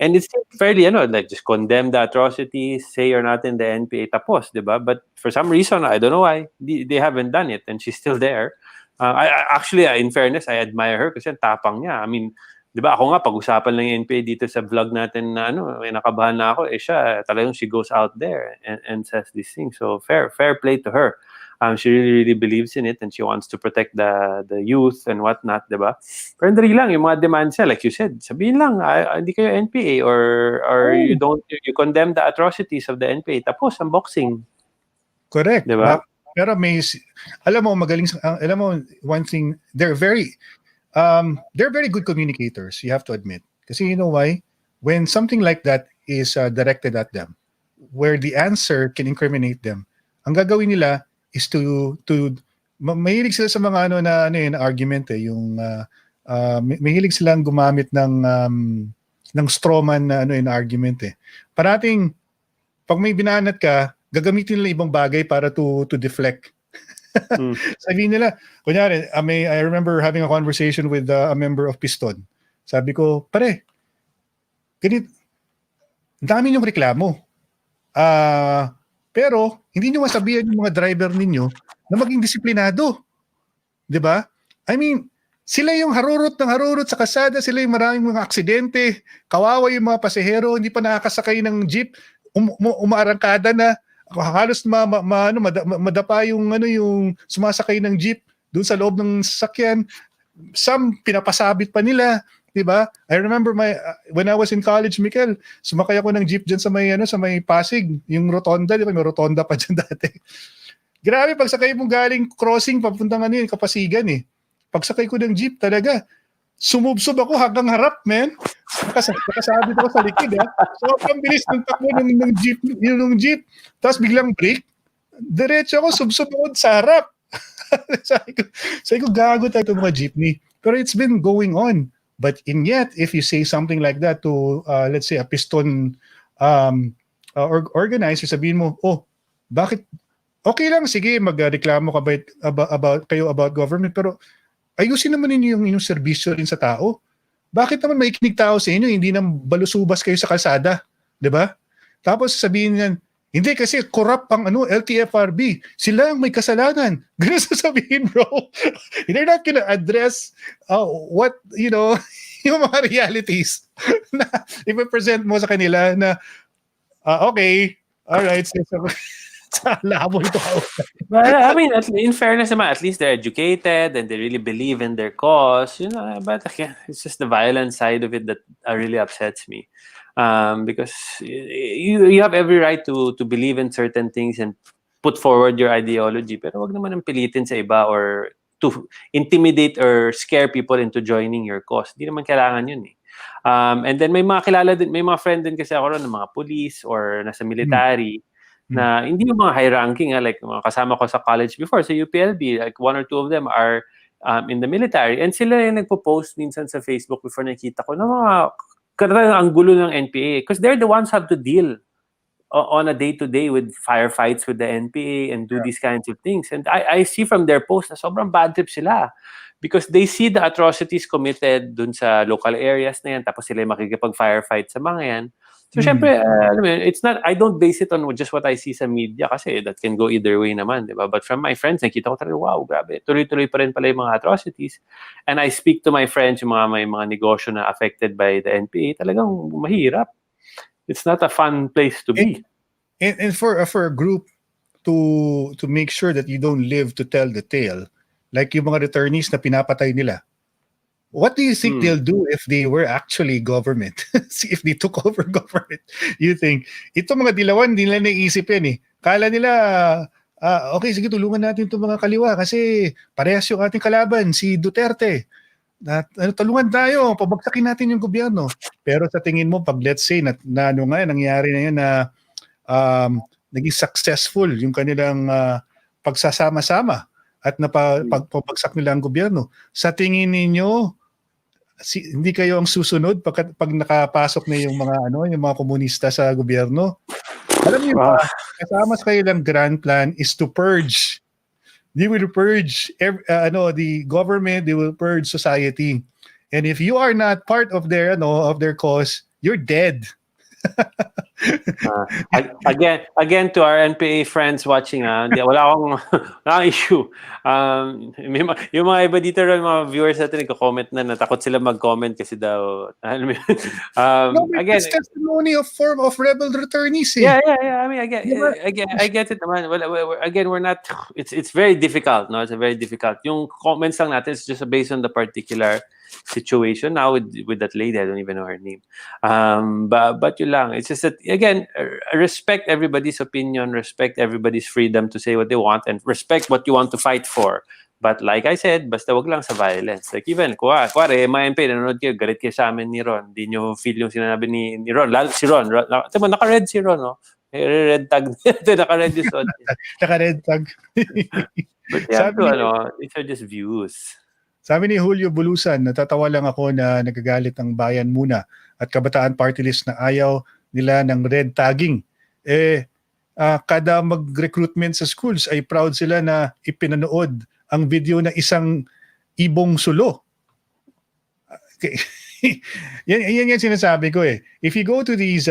And it's fairly, like just condemn the atrocities, say you're not in the NPA, tapos, diba? But for some reason, I don't know why, they haven't done it and she's still there. Actually, in fairness, I admire her kasi ang tapang niya. I mean, di ba ako nga, pag-usapan lang yung NPA dito sa vlog natin na may nakabahan na ako, siya, talagang she goes out there and says these things. So, fair play to her. She really believes in it and she wants to protect the youth and whatnot, di ba? Pero hindi lang, yung mga demands niya, like you said, sabihin lang, hindi kayo NPA or you condemn the atrocities of the NPA, tapos ang boxing. Correct. Di ba? Pero alam mo, one thing, they're very good communicators, you have to admit. Kasi you know why? When something like that is directed at them, where the answer can incriminate them, ang gagawin nila is to mahilig sila sa mga argument yung mahilig silang gumamit ng strawman na argument Parating pag may binanat ka, gagamitin nila ibang bagay para to deflect. Sabihin nila, kunyari, I remember having a conversation with a member of Piston. Sabi ko, pare, ganit, dami niyong reklamo. Pero, hindi niyo masabihan yung mga driver ninyo na maging disiplinado. 'Di ba? I mean, sila yung harurot sa kalsada, sila yung maraming mga aksidente, kawawa yung mga pasahero, hindi pa nakakasakay ng jeep, umaarangkada na, halos madapa yung sumasakay ng jeep doon sa loob ng sasakyan. Some pinapasabit pa nila, 'di ba? I remember when I was in college, Mikel, sumakay ako ng jeep diyan sa may Pasig, yung rotonda, 'di ba? May rotonda pa diyan dati. Grabe, pagsakay mo galing crossing papuntang Kapasigan Pagsakay ko ng jeep talaga, sumubsob ako hanggang harap, man. Nakasabit ako sa likid, So, ang bilis ng takbo ng jeep. Tapos biglang brake. Diretso ako, subsob ako sa harap. sabi ko, gago tayo itong mga jeepney. Pero it's been going on. But yet, if you say something like that to, let's say, a Piston organizer, sabihin mo, bakit? Okay lang, sige, magreklamo ka about government, pero ayusin naman ninyo yung inyong serbisyo rin sa tao. Bakit naman maikinig tao sa inyo, hindi nang balusubas kayo sa kalsada? 'Di ba? Tapos sabihin niyan, hindi kasi corrupt ang LTFRB. Sila ang may kasalanan. Ganun sasabihin, bro. They're not gonna address what, yung mga realities na ipapresent mo sa kanila na, okay, alright, labo ito. But I mean, in fairness naman, at least they're educated and they really believe in their cause, but again, it's just the violent side of it that really upsets me. Because you have every right to believe in certain things and put forward your ideology, pero wag naman ang pilitin sa iba or to intimidate or scare people into joining your cause. Hindi naman kailangan yun and then may mga kilala din, may mga friend din kasi ako ron ng mga police or nasa military, na hindi yung mga high ranking, like mga kasama ko sa college before, sa UPLB, like 1 or 2 of them are in the military. And sila yung nagpo-post minsan sa Facebook before nakita ko na mga ang gulo ng NPA. Because they're the ones who have to deal on a day-to-day with firefights with the NPA and do these kinds of things. And I see from their post na sobrang bad trip sila. Because they see the atrocities committed dun sa local areas na yan, tapos sila yung makikipag-firefight sa mga yan. So, syempre, alam mo yun, it's not, I don't base it on just what I see sa media kasi that can go either way naman, di ba? But from my friends, nakita ko talaga, wow, grabe, tuloy-tuloy pa rin pala yung mga atrocities. And I speak to my friends, yung may mga negosyo na affected by the NPA, talagang mahirap. It's not a fun place to be. And for a group to make sure that you don't live to tell the tale, like yung mga returnees na pinapatay nila, what do you think they'll do if they were actually government? If they took over government, you think ito mga dilawan, hindi nila naisip yan eh. Kala nila, okay, sige, tulungan natin itong mga kaliwa kasi parehas yung ating kalaban, si Duterte. Tulungan tayo, pabagsakin natin yung gobyerno. Pero sa tingin mo, pag let's say, nangyari na yun na naging successful yung kanilang pagsasama-sama at pagpabagsak nila ang gobyerno, sa tingin ninyo, hindi kayo ang susunod pag nakapasok na yung mga komunista sa gobyerno? Alam niyo ba, kasama sa kanilang grand plan is to purge. They will purge the government, they will purge society. And if you are not part of their cause, you're dead. Again to our NPA friends watching, wala akong issue. Yung mga iba dito rin, mga viewers natin nagko-comment na natakot sila mag-comment kasi daw again, it's testimony of form of rebel returnees. Yeah. I mean, I get it naman. Again, we're not. It's very difficult. No, it's very difficult. Yung comments lang natin is just based on the particular situation now with that lady. I don't even know her name. But yun lang. It's just that, again, respect everybody's opinion, respect everybody's freedom to say what they want, and respect what you want to fight for. But like I said, basta wag lang sa violence. Like even, kuwari, mga MP, nanonood kayo, galit kayo sa amin ni Ron. Hindi nyo feel yung sinabi ni Ron. Lalo si Ron. Naka-red si Ron, no? Red tag. Naka-red yung suot. Naka-red tag. But yeah, these are just views. Sabi ni Julio Bulusan, natatawa lang ako na nagagalit ang bayan muna at kabataan party list na ayaw nila ng red tagging. Kada mag-recruitment sa schools ay proud sila na ipinanood ang video na isang ibong sulo. Okay. yan sinasabi ko eh. If you go to these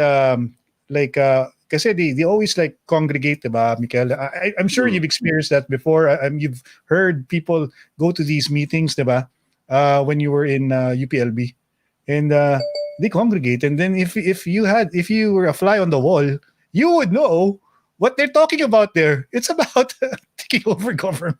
kasi they always like congregate, diba, Mikel? I'm sure you've experienced that before. You've heard people go to these meetings, diba, when you were in UPLB, and they congregate. And then if you were a fly on the wall, you would know what they're talking about there. It's about taking over government.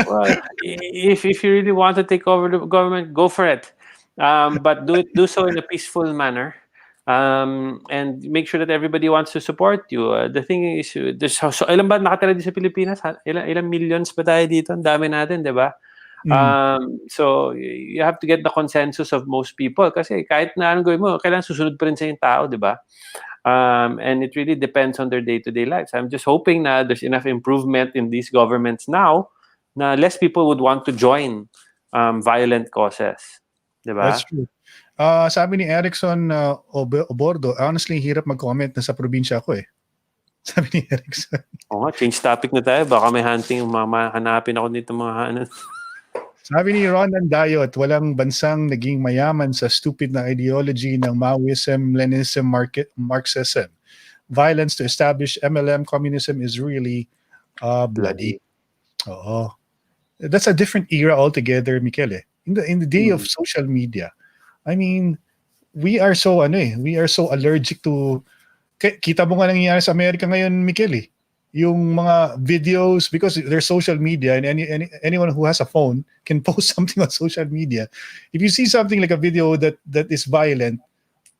Well, if you really want to take over the government, go for it. But do so in a peaceful manner. And make sure that everybody wants to support you. The thing is, ilan ba nakatira dito sa Pilipinas? Ilang millions ba tayo dito? Ang dami natin, di ba? So, you have to get the consensus of most people kasi kahit na anong gawin mo, kailangan susunod pa rin sa yung tao, di ba? And it really depends on their day-to-day lives. I'm just hoping na there's enough improvement in these governments now na less people would want to join violent causes. Di ba? That's true. Sabi ni Erickson Obordo, honestly, hirap mag-comment na sa probinsya ako eh. Sabi ni Erickson. Oo nga, change topic na tayo. Baka may hunting, hanapin ako dito mga Sabi ni Ronan Dayot, walang bansang naging mayaman sa stupid na ideology ng Maoism, Leninism, Marxism. Violence to establish MLM communism is really bloody. Oo. That's a different era altogether, Michele. In the day of social media, I mean, we are so allergic to, kita mo nga nangyayari sa Amerika ngayon, Michele, yung mga videos, because there's social media and anyone who has a phone can post something on social media. If you see something like a video that is violent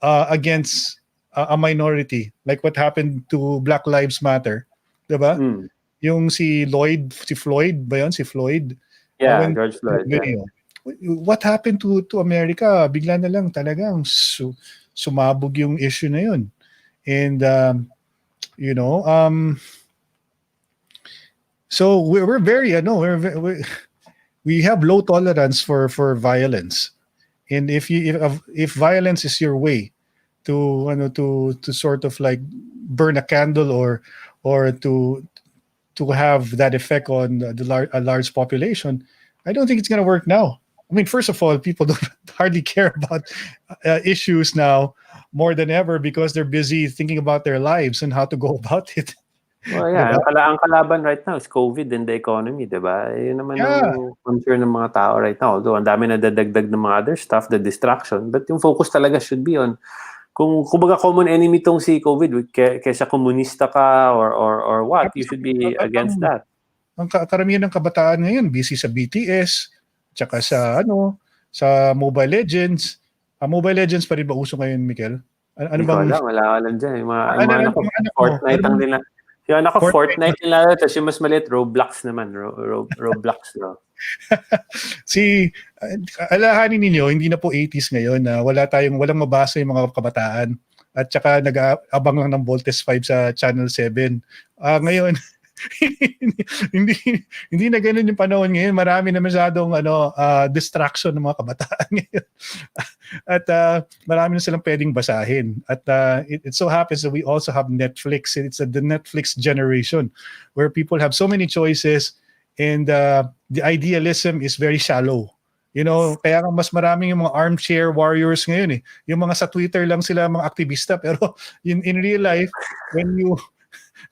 against a minority, like what happened to Black Lives Matter, diba? Yung si Floyd ba yun? Si Floyd? Yeah, George Floyd. Video. What happened to America? Bigla na lang talagang sumabog yung issue na yun. And so we're very we have low tolerance for violence. And if violence is your way to sort of like burn a candle or to have that effect on a large population, I don't think it's going to work now. I mean, first of all, people don't hardly care about issues now more than ever because they're busy thinking about their lives and how to go about it. Well, yeah, Diba? ang kalaban right now is COVID and the economy, di ba? Yun naman Yeah. ang concern ng mga tao right now. Although, ang dami na dadagdag ng mga other stuff, the distraction. But yung focus talaga should be on, kung kumbaga common enemy tong si COVID, kesa komunista ka or what, you should be against that. Ang karamihan ng kabataan ngayon, busy sa BTS, tsaka sa Mobile Legends. Mobile Legends pa rin ba uso ngayon, Mikel? Ano bang... Wala lang dyan. Yung mga anak ko, anak mo? Fortnite ang nila. Yung anak ko, Fortnite nila. Tapos yung mas maliit, Roblox naman. Roblox, no? Alahanin ninyo, hindi na po 80s ngayon na walang mabasa yung mga kabataan. At saka nag-aabang lang ng Voltes 5 sa Channel 7. Ngayon, hindi na ganun yung panahon ngayon. Marami na masyadong distraction ng mga kabataan ngayon. At marami na silang pwedeng basahin. At it so happens that we also have Netflix. It's the Netflix generation where people have so many choices and the idealism is very shallow. You know, kaya mas maraming yung mga armchair warriors ngayon eh. Yung mga sa Twitter lang sila mga aktivista pero in real life, when you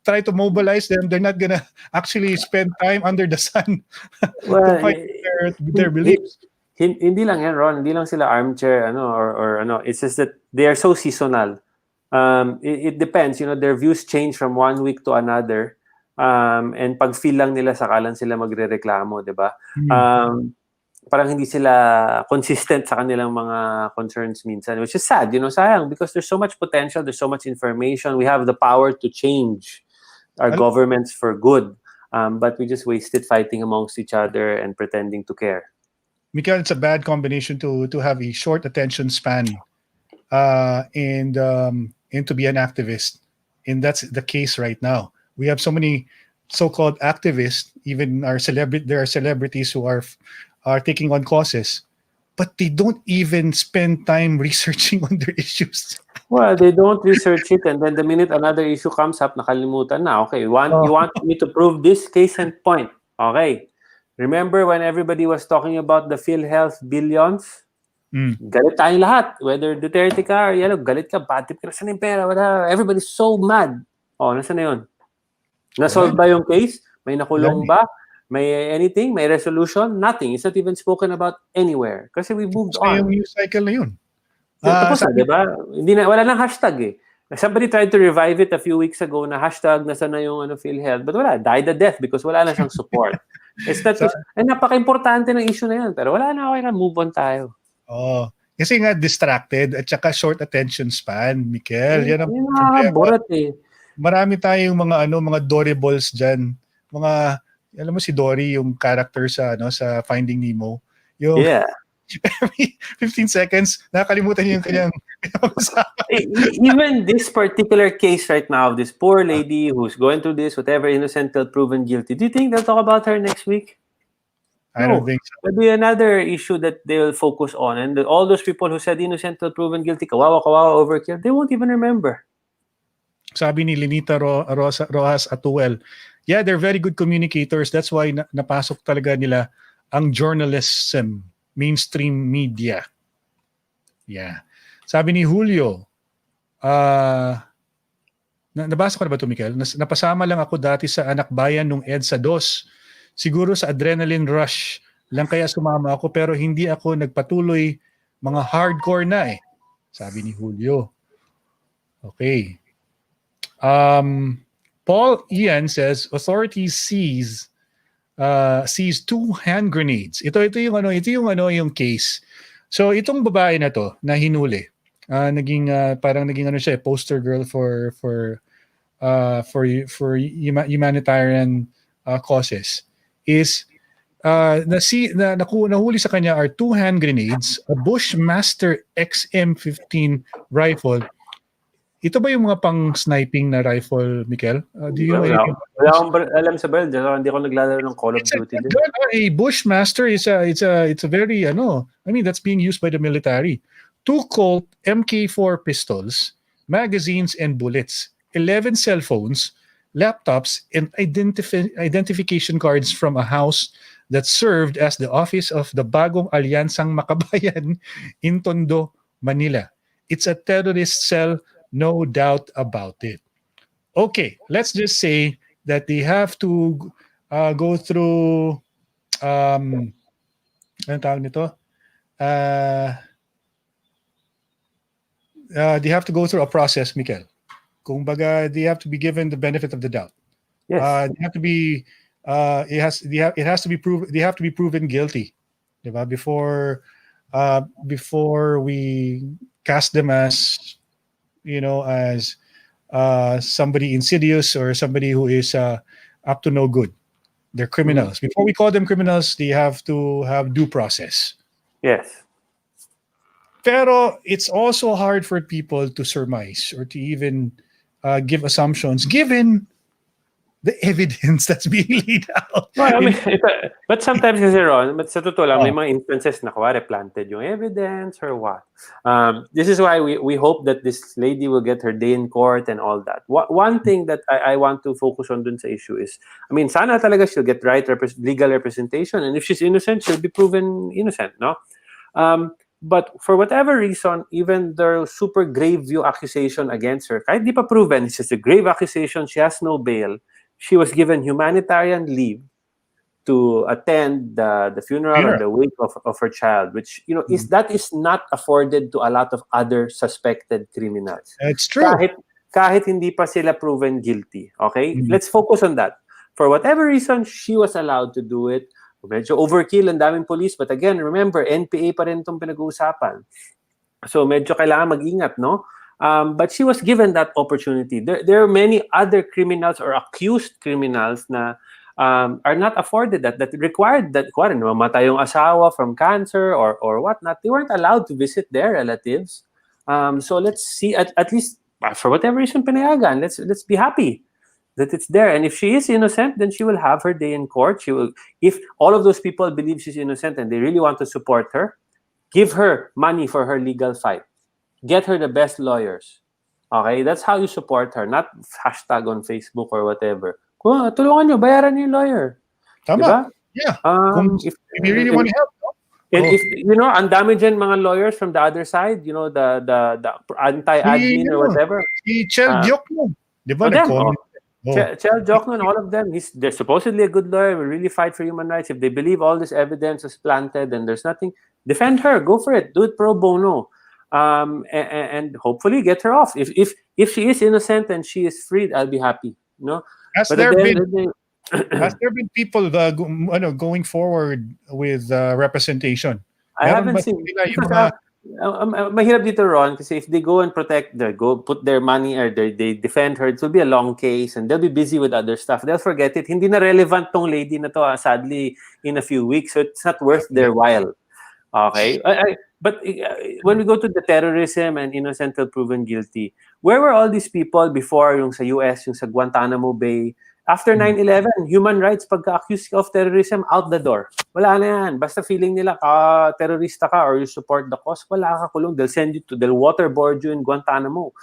try to mobilize them, they're not gonna actually spend time under the sun to fight their beliefs. Hindi lang yan, Ron. Hindi lang sila armchair, or It's just that they are so seasonal. It depends. You know, their views change from one week to another. And pag feel lang nila, sakalan sila magre-reklamo, di ba? Parang hindi sila consistent sa kanilang mga concerns minsan, which is sad, sayang, because there's so much potential, there's so much information, we have the power to change our governments for good, but we just wasted fighting amongst each other and pretending to care. Mikael, it's a bad combination to have a short attention span and to be an activist, and that's the case right now. We have so many so-called activists, even there are celebrities who are taking on causes, but they don't even spend time researching on their issues. Well, they don't research it, and then the minute another issue comes up, nakalimutan na. Okay, you want me to prove this case and point. Okay. Remember when everybody was talking about the PhilHealth billions? Galit tayong lahat. Whether Duterte ka or Yellow, galit ka, bad tip ka, saan yung pera? Everybody's so mad. Nasaan na yun? Nasolve ba yung case? May nakulong ba? May anything? May resolution? Nothing. It's not even spoken about anywhere. Kasi we moved on. Yung news cycle na yun. Tapos na, di ba? Wala nang hashtag eh. Somebody tried to revive it a few weeks ago na hashtag nasa na yung PhilHealth, but wala, died a death because wala na siyang support. Napaka-importante ng issue na yan, pero wala na, okay na, move on tayo. Kasi nga distracted at saka short attention span, Mikel. Yan ang borat eh. Marami tayong mga Doribles dyan. Alam mo si Dory, yung character sa Finding Nemo. Yeah. Every 15 seconds, nakakalimutan niya yung kanyang Even this particular case right now, this poor lady who's going through this, whatever, innocent till proven guilty, do you think they'll talk about her next week? I don't think so. There'll be another issue that they'll focus on. And all those people who said innocent till proven guilty, kawawa, overkill, they won't even remember. Sabi ni Lenita Rojas Atuel, yeah, they're very good communicators. That's why napasok talaga nila ang journalism, mainstream media. Yeah. Sabi ni Julio, nabasa ko na ba ito, Mikel? Napasama lang ako dati sa anak bayan nung EDSA 2. Siguro sa adrenaline rush lang kaya sumama ako pero hindi ako nagpatuloy, mga hardcore na eh. Sabi ni Julio. Okay. Paul Ian says authorities seize 2 hand grenades. Ito yung case. So itong babae na to na hinuli, parang naging siya, poster girl for humanitarian causes, is nahuli sa kanya are 2 hand grenades, a Bushmaster XM15 rifle. Ito ba yung mga pang-sniping na rifle, Mikel? Do you know anything? Wala akong alam sa baril. Hindi ako naglalaro ng Call of Duty. A Bushmaster it's a very, that's being used by the military. 2 Colt MK4 pistols, magazines and bullets, 11 cell phones, laptops, and identification cards from a house that served as the office of the Bagong Alyansang Makabayan in Tondo, Manila. It's a terrorist cell, no doubt about it. Okay, let's just say that they have to go through anong tawag nito? They have to go through a process, Mikel. Kumbaga, they have to be given the benefit of the doubt. Yes. They have to be it has to be proven, they have to be proven guilty, diba? Before we cast them as, as somebody insidious or somebody who is up to no good. They're criminals. Before we call them criminals, they have to have due process. Yes. Pero it's also hard for people to surmise or to even give assumptions given the evidence that's being laid out. Well, I mean, but sometimes kasi Ron, but sa totoo lang, may mga instances na kuwari planted yung evidence or what. This is why we hope that this lady will get her day in court and all that. One thing that I want to focus on dun sa issue is, I mean, sana talaga she'll get legal representation, and if she's innocent, she'll be proven innocent, no? But for whatever reason, even the super grave accusation against her, kahit di pa proven, it's just a grave accusation, she has no bail. She was given humanitarian leave to attend the funeral or the wake of her child, which is not afforded to a lot of other suspected criminals. It's true. Kahit hindi pa sila proven guilty. Okay, let's focus on that. For whatever reason, she was allowed to do it. Medyo overkill, ang daming police, but again, remember, NPA pa rin itong pinag-uusapan. So medyo kailangan mag-ingat, no? But she was given that opportunity. There are many other criminals or accused criminals na are not afforded that required that, kuwari, mamatay yung asawa from cancer or whatnot. They weren't allowed to visit their relatives. So let's see, at least, for whatever reason, pinayagan. Let's be happy that it's there. And if she is innocent, then she will have her day in court. She will, if all of those people believe she's innocent and they really want to support her, give her money for her legal fight. Get her the best lawyers. Okay? That's how you support her, not hashtag on Facebook or whatever. Tulungan nyo, bayaran niyo yung lawyer. Tama. Diba? Yeah. If you really want to help. And if ang dami dyan mga lawyers from the other side, the anti-admin or whatever. Si Chel Diokno. Diba? Chel Diokno and all of them, they're supposedly a good lawyer, will really fight for human rights. If they believe all this evidence is planted and there's nothing, defend her, go for it, do it pro bono. And hopefully get her off. If she is innocent and she is freed, I'll be happy. Has there been people going forward with representation? I haven't seen. Mahirap dito, Ron, kasi if they go and put their money or they defend her, it will be a long case and they'll be busy with other stuff. They'll forget it. Hindi na relevant tong lady na to, sadly, in a few weeks. So it's not worth their while. Okay? But when we go to the terrorism and innocent till proven guilty, where were all these people before yung sa US, yung sa Guantanamo Bay? After 9/11, human rights, pagka-accused of terrorism, out the door. Wala na yan. Basta feeling nila, terrorista ka or you support the cause, wala ka kulong. They'll waterboard you in Guantanamo.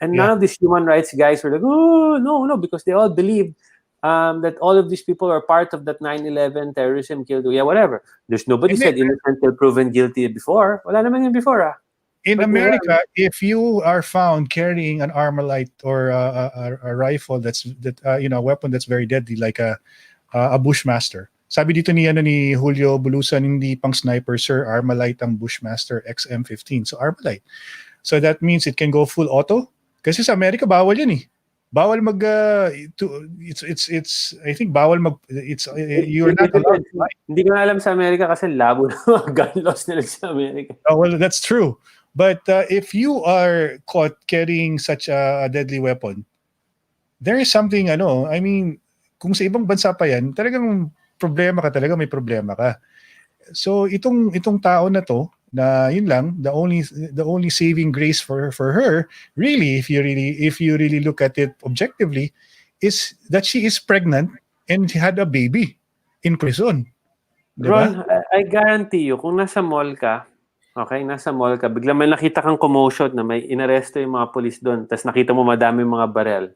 And none of these human rights guys were like, oh, no, because they all believed that all of these people are part of that 9/11 terrorism killed. Yeah, whatever. There's nobody said innocent till proven guilty before. Wala naman yun before. In America, if you are found carrying an Armalite or a rifle a weapon that's very deadly, like a Bushmaster. Sabi dito ni Julio Bulusan, hindi pang sniper, sir. Armalite ang Bushmaster XM15. So Armalite. So that means it can go full auto. Kasi sa America, bawal yun eh. Bawal I think bawal you're not allowed to fly. Hindi ko na alam sa Amerika kasi labo na mga gun laws nila sa Amerika. Oh, well, that's true. But if you are caught carrying such a deadly weapon, there is something, I mean, kung sa ibang bansa pa yan, talagang may problema ka. So itong tao na to, na yun lang, the only saving grace for her, really, if you really look at it objectively, is that she is pregnant and had a baby in prison. Diba? Ron, I guarantee you, kung nasa mall ka, biglang may nakita kang commotion na may inaresto yung mga police doon, tapos nakita mo madami mga barel,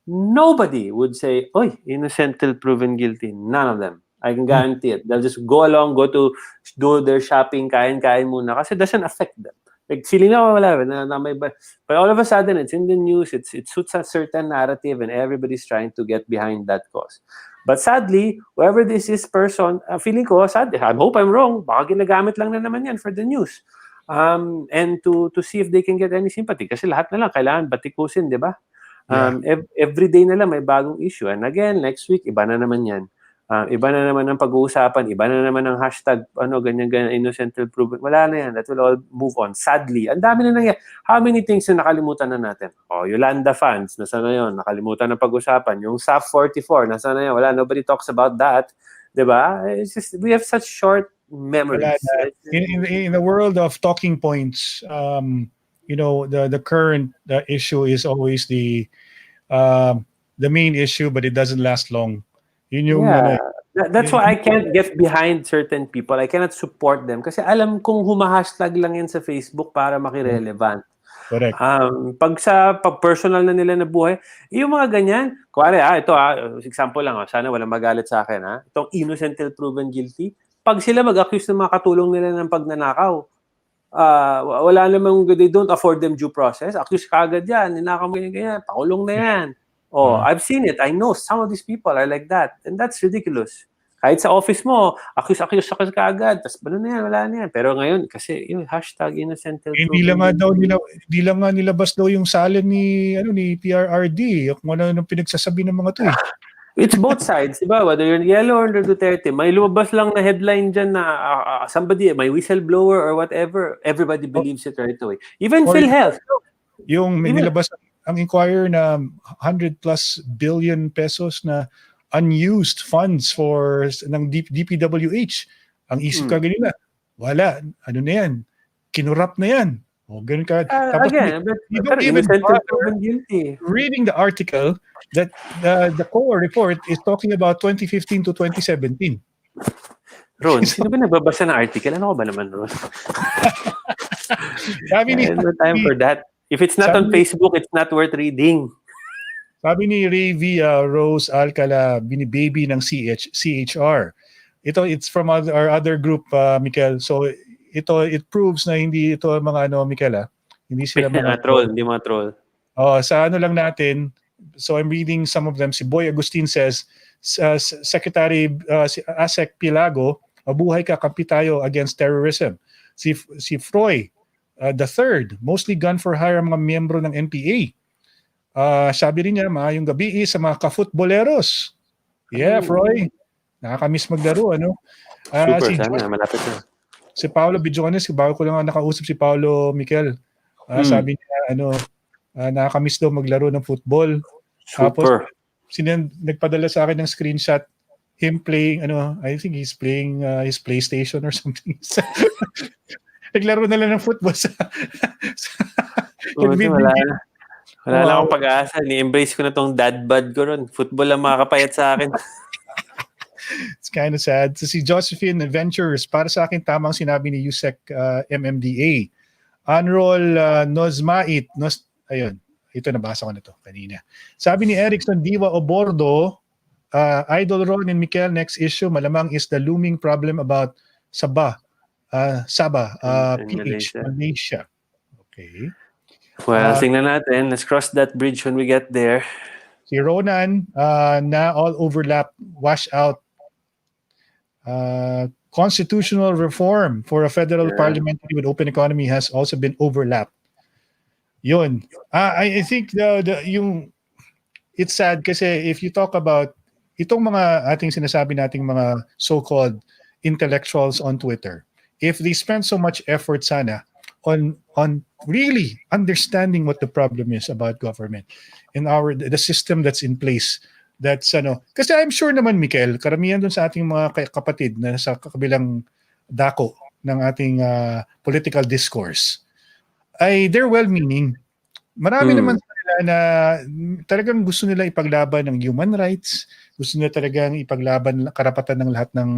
nobody would say, oy, innocent till proven guilty. None of them. I can guarantee it. They'll just go along, go to do their shopping, kain muna, kasi it doesn't affect them. Like, feeling na wala, but all of a sudden, it's in the news, it suits a certain narrative, and everybody's trying to get behind that cause. But sadly, whoever this is person, feeling ko, sadly, I hope I'm wrong, baka ginagamit lang na naman yan for the news. And to see if they can get any sympathy. Kasi lahat na lang, kailangan batikusin, di ba? Every day na lang may bagong issue. And again, next week, iba na naman yan. Iba na naman ang pag-uusapan, iba na naman ang hashtag, ganyan, innocent till proven. Wala na yan. That will all move on. Sadly, ang dami na nangyari. How many things na nakalimutan na natin? Yolanda fans, nasa na yun? Nakalimutan na pag-usapan. Yung SAF 44, nasa na yun? Wala, nobody talks about that. Diba? It's just, we have such short memories. In the world of talking points, the current issue is always the main issue, but it doesn't last long. That's why I can't get behind certain people. I cannot support them kasi alam kong humahashtag lang yan sa Facebook para makirelevant. Correct. Pag personal na nila na buhay, yung mga ganyan, kuwari, example lang, sana walang magalit sa akin, itong innocent till proven guilty, pag sila mag-accuse ng mga katulong nila ng pagnanakaw, wala namang, they don't afford them due process, accuse kagad yan, ninakaw mo ganyan, pakulong na yan. I've seen it. I know some of these people are like that. And that's ridiculous. Kahit sa office mo, accuse ka agad. Tapos na yan, wala na yan. Pero ngayon, kasi yung hashtag innocent till proven. Hindi lang nga nilabas daw yung salin ni PRRD. Kung ano nung pinagsasabi ng mga to eh. It's both sides, diba? Whether you're yellow or Duterte, may lumabas lang na headline dyan na somebody, may whistleblower or whatever, everybody believes it right away. Even PhilHealth. Yung nilabas ang Inquirer na 100+ billion pesos na unused funds ng DPWH. Ang isip ka ganila, wala. Ano na yan? Kinurap na yan. Ganun ka. Tapos you don't even bother reading the article that the core report is talking about 2015 to 2017. Ron, sino ba nagbabasa ng article? Ano ko ba naman, Ron? No time for that. If it's not on Facebook, it's not worth reading. Sabi ni Ray Rose Alcala, binibaby ng CHR. It's from our other group, Mikel. So it proves na hindi ito mga Mikel, hindi sila mga troll, hindi mga troll. Sa lang natin, so I'm reading some of them. Si Boy Agustin says, Secretary Asek Pilago, mabuhay ka, kampi tayo against terrorism. Si Froy, the third, mostly gun for hire ang mga miyembro ng NPA. Sabi rin niya, yung gabi sa mga ka-futboleros. Yeah, Froy. Nakakamiss maglaro, Super, sana, malapit na. Si Paolo Bidjones, bago ko lang nakausap si Paolo Mikel. Sabi niya, nakakamiss daw maglaro ng football. Super. Tapos, nagpadala sa akin ng screenshot, him playing, I think he's playing his PlayStation or something. Naglaro na lang ng football wala lang akong pag-asa. Ni-embrace ko na tong dad bod ko ron. Football lang makakapayat sa akin. It's kind of sad. So, si Josephine Adventures, para sa akin tamang sinabi ni Yusek MMDA. Unroll Nozmait. Ayun, ito nabasa ko na to kanina. Sabi ni Erickson Diwa Obordo, Idol Ron and Mikel, next issue malamang is the looming problem about Sabah, PH, Malaysia. Okay. Well, tingnan natin. Let's cross that bridge when we get there. Si Ronan, na all overlap, wash out. Constitutional reform for a federal parliamentary with open economy has also been overlapped. Yun. I think it's sad kasi if you talk about itong mga ating sinasabi nating mga so-called intellectuals on Twitter, if they spend so much effort sana on really understanding what the problem is about government and the system that's in place, that's kasi I'm sure naman, Mikel, karamihan dun sa ating mga kapatid na sa kabilang dako ng ating political discourse ay they're well-meaning. Marami naman sila na talagang gusto nila ipaglaban ng human rights, gusto nila talagang ipaglaban karapatan ng lahat ng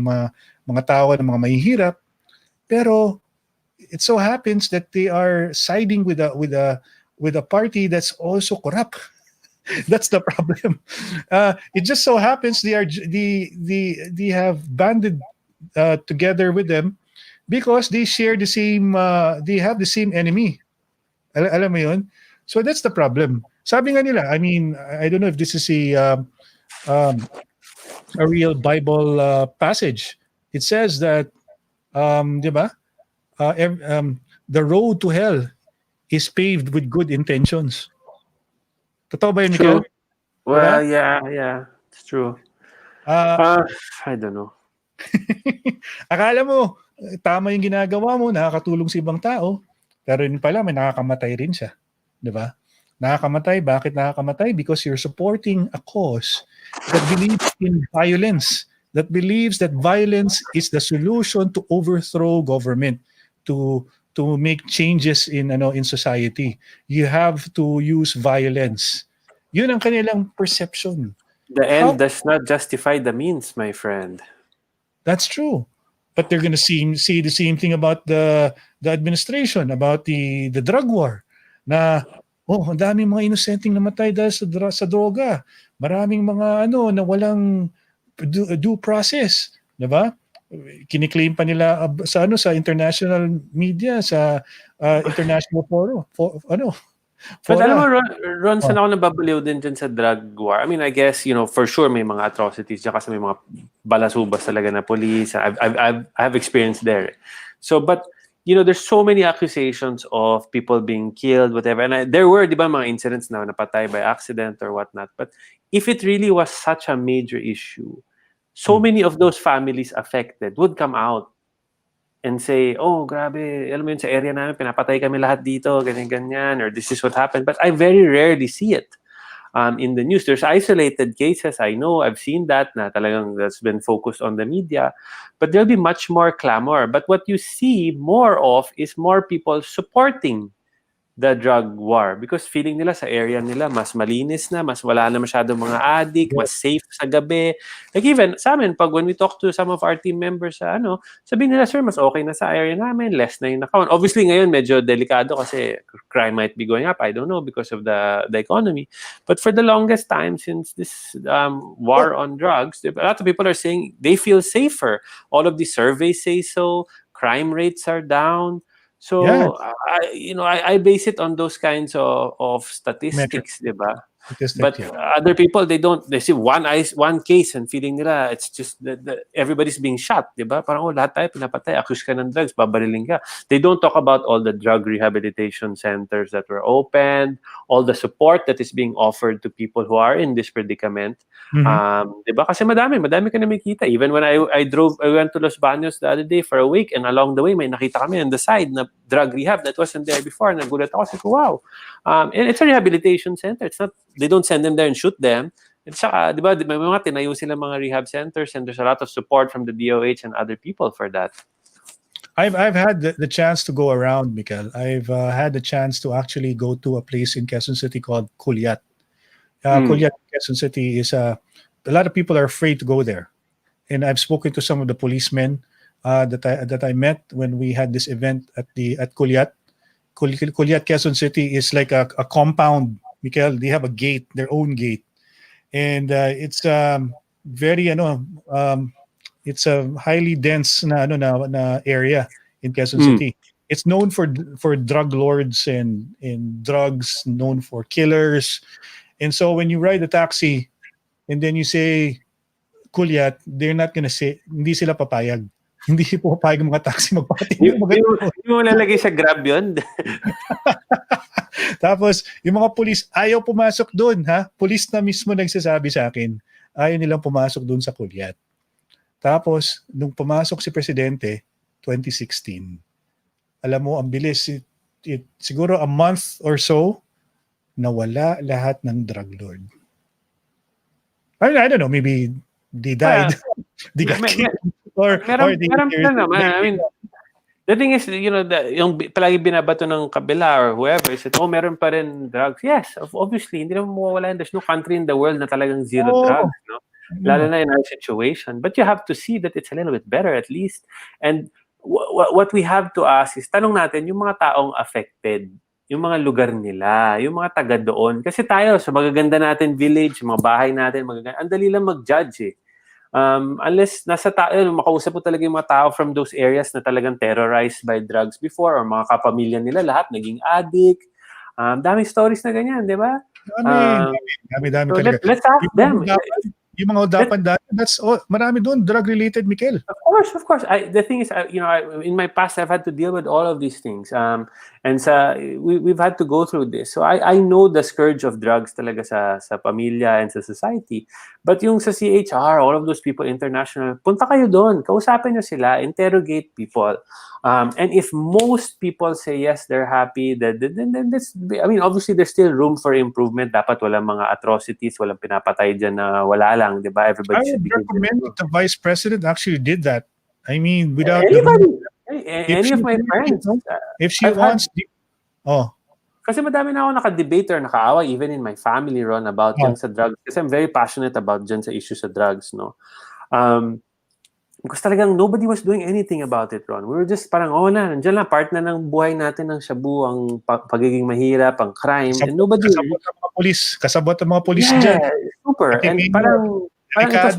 mga tao, ng mga mahihirap. Pero it so happens that they are siding with a party that's also corrupt. That's the problem. It just so happens they have banded together with them because they share the same, they have the same enemy. Alam mo yun? So that's the problem. Sabi nga nila, I mean, I don't know if this is a real Bible passage. It says that, di ba? The road to hell is paved with good intentions. Totoo ba yun, True. Mikael? Well, yeah, it's true. I don't know. Akala mo, tama yung ginagawa mo, nakakatulong sa ibang tao, pero yun pala, may nakakamatay rin siya. Di ba? Nakakamatay. Bakit nakakamatay? Because you're supporting a cause that believes in violence, that believes that violence is the solution to overthrow government, to make changes in society. You have to use violence. Yun ang kanilang perception. The end does not justify the means, my friend. That's true. But they're going to see the same thing about the administration, about the drug war. Na, ang daming mga inosenteng namatay dahil sa droga. Maraming mga na walang due process. Diba? Kiniklaim pa nila sa international media, sa international forum. But alam mo, Ron, saan ako nababaliw din dyan sa drug war? I mean, I guess, for sure may mga atrocities dyan kasi may mga balasubas talaga na police. I have experience there. So, but, there's so many accusations of people being killed, whatever. And there were, di ba, mga incidents na napatay by accident or whatnot. But if it really was such a major issue, so many of those families affected would come out and say, oh, grabe, alam mo yun, sa area namin, pinapatay kami lahat dito, ganyan-ganyan, or this is what happened. But I very rarely see it in the news. There's isolated cases, I know, I've seen that, na talagang that's been focused on the media, but there'll be much more clamor. But what you see more of is more people supporting the drug war because feeling nila sa area nila mas malinis na, mas wala na masyadong mga addict, mas safe sa gabi. Like even sa amin, when we talk to some of our team members sabihin nila, sir, mas okay na sa area namin, less na yung nakawan. Obviously ngayon medyo delikado kasi crime might be going up, I don't know, because of the economy. But for the longest time since this war on drugs, a lot of people are saying they feel safer. All of the surveys say so, crime rates are down. So, I base it on those kinds of statistics, di ba? But other people, they see one case and feeling nila, it's just that everybody's being shot, di ba? Parang, lahat tayo pinapatay, accused ka ng drugs, babariling ka. They don't talk about all the drug rehabilitation centers that were opened, all the support that is being offered to people who are in this predicament. Di ba? Kasi madami ka na makita. Even when I went to Los Baños the other day for a week, and along the way, may nakita kami on the side na drug rehab that wasn't there before. Nagulat ako, sabi ko, wow. And it's a rehabilitation center. It's not, they don't send them there and shoot them. At saka, di ba, may mga tinayo sila mga rehab centers and there's a lot of support from the DOH and other people for that. I've had the chance to go around, Mikael. I've had the chance to actually go to a place in Quezon City called Culiat. Culiat, Quezon City is a lot of people are afraid to go there. And I've spoken to some of the policemen that I met when we had this event at Culiat. Culiat, Quezon City is like a compound, Mikael. They have a gate, their own gate. And it's very it's a highly dense na area in Quezon City. It's known for drug lords and drugs, known for killers. And so when you ride a taxi and then you say Culiat, they're not gonna say, hindi sila papayag. Hindi po papayag mga taxi magpapatingin. Hindi mo lalagay sa Grab yun? Tapos, yung mga pulis, ayaw pumasok doon, ha? Pulis na mismo nagsasabi sa akin, ayaw nilang pumasok doon sa Culiat. Tapos, nung pumasok si Presidente, 2016, alam mo, ang bilis, siguro a month or so, nawala lahat ng drug lord. I don't know, maybe they died. They got killed. Meron naman. I mean, the thing is, yung palagi binabato ng kabila or whoever is that, meron pa rin drugs. Yes, obviously, hindi naman mawawala. There's no country in the world na talagang zero drugs, no? Lalo na in our situation. But you have to see that it's a little bit better at least. And what we have to ask is, tanong natin, yung mga taong affected, yung mga lugar nila, yung mga taga doon. Kasi tayo, sa magaganda natin village, mga bahay natin, ang dali lang mag-judge eh. Unless makausap mo talaga yung mga tao from those areas na talagang terrorized by drugs before, or mga kapamilya nila lahat naging addict. Daming stories na ganyan, di ba? Dami So talaga. let's ask them. Yung mga udapan dati, that's marami doon drug-related, Mikel. Of course. The thing is, in my past, I've had to deal with all of these things, and we've had to go through this. So I know the scourge of drugs talaga sa pamilya and sa society. But yung sa CHR, all of those people international, punta kayo doon, kausapin nyo sila, interrogate people. And if most people say yes, they're happy, then this, obviously there's still room for improvement. Dapat walang mga atrocities, walang pinapatay dyan na wala lang, di ba? Everybody I should would be recommend that the vice president actually did that. I mean, without any of my friends. If she wants, kasi madami na ako naka-debate or naka-away even in my family, Ron, about dyan sa drugs. Kasi I'm very passionate about dyan sa issue sa drugs, no? Because talagang nobody was doing anything about it, Ron. We were just parang, nandiyan lang, part na ng buhay natin ng shabu, ang pagiging mahirap, ang crime, and nobody... Kasabot ang mga polis dyan. Super. And parang it was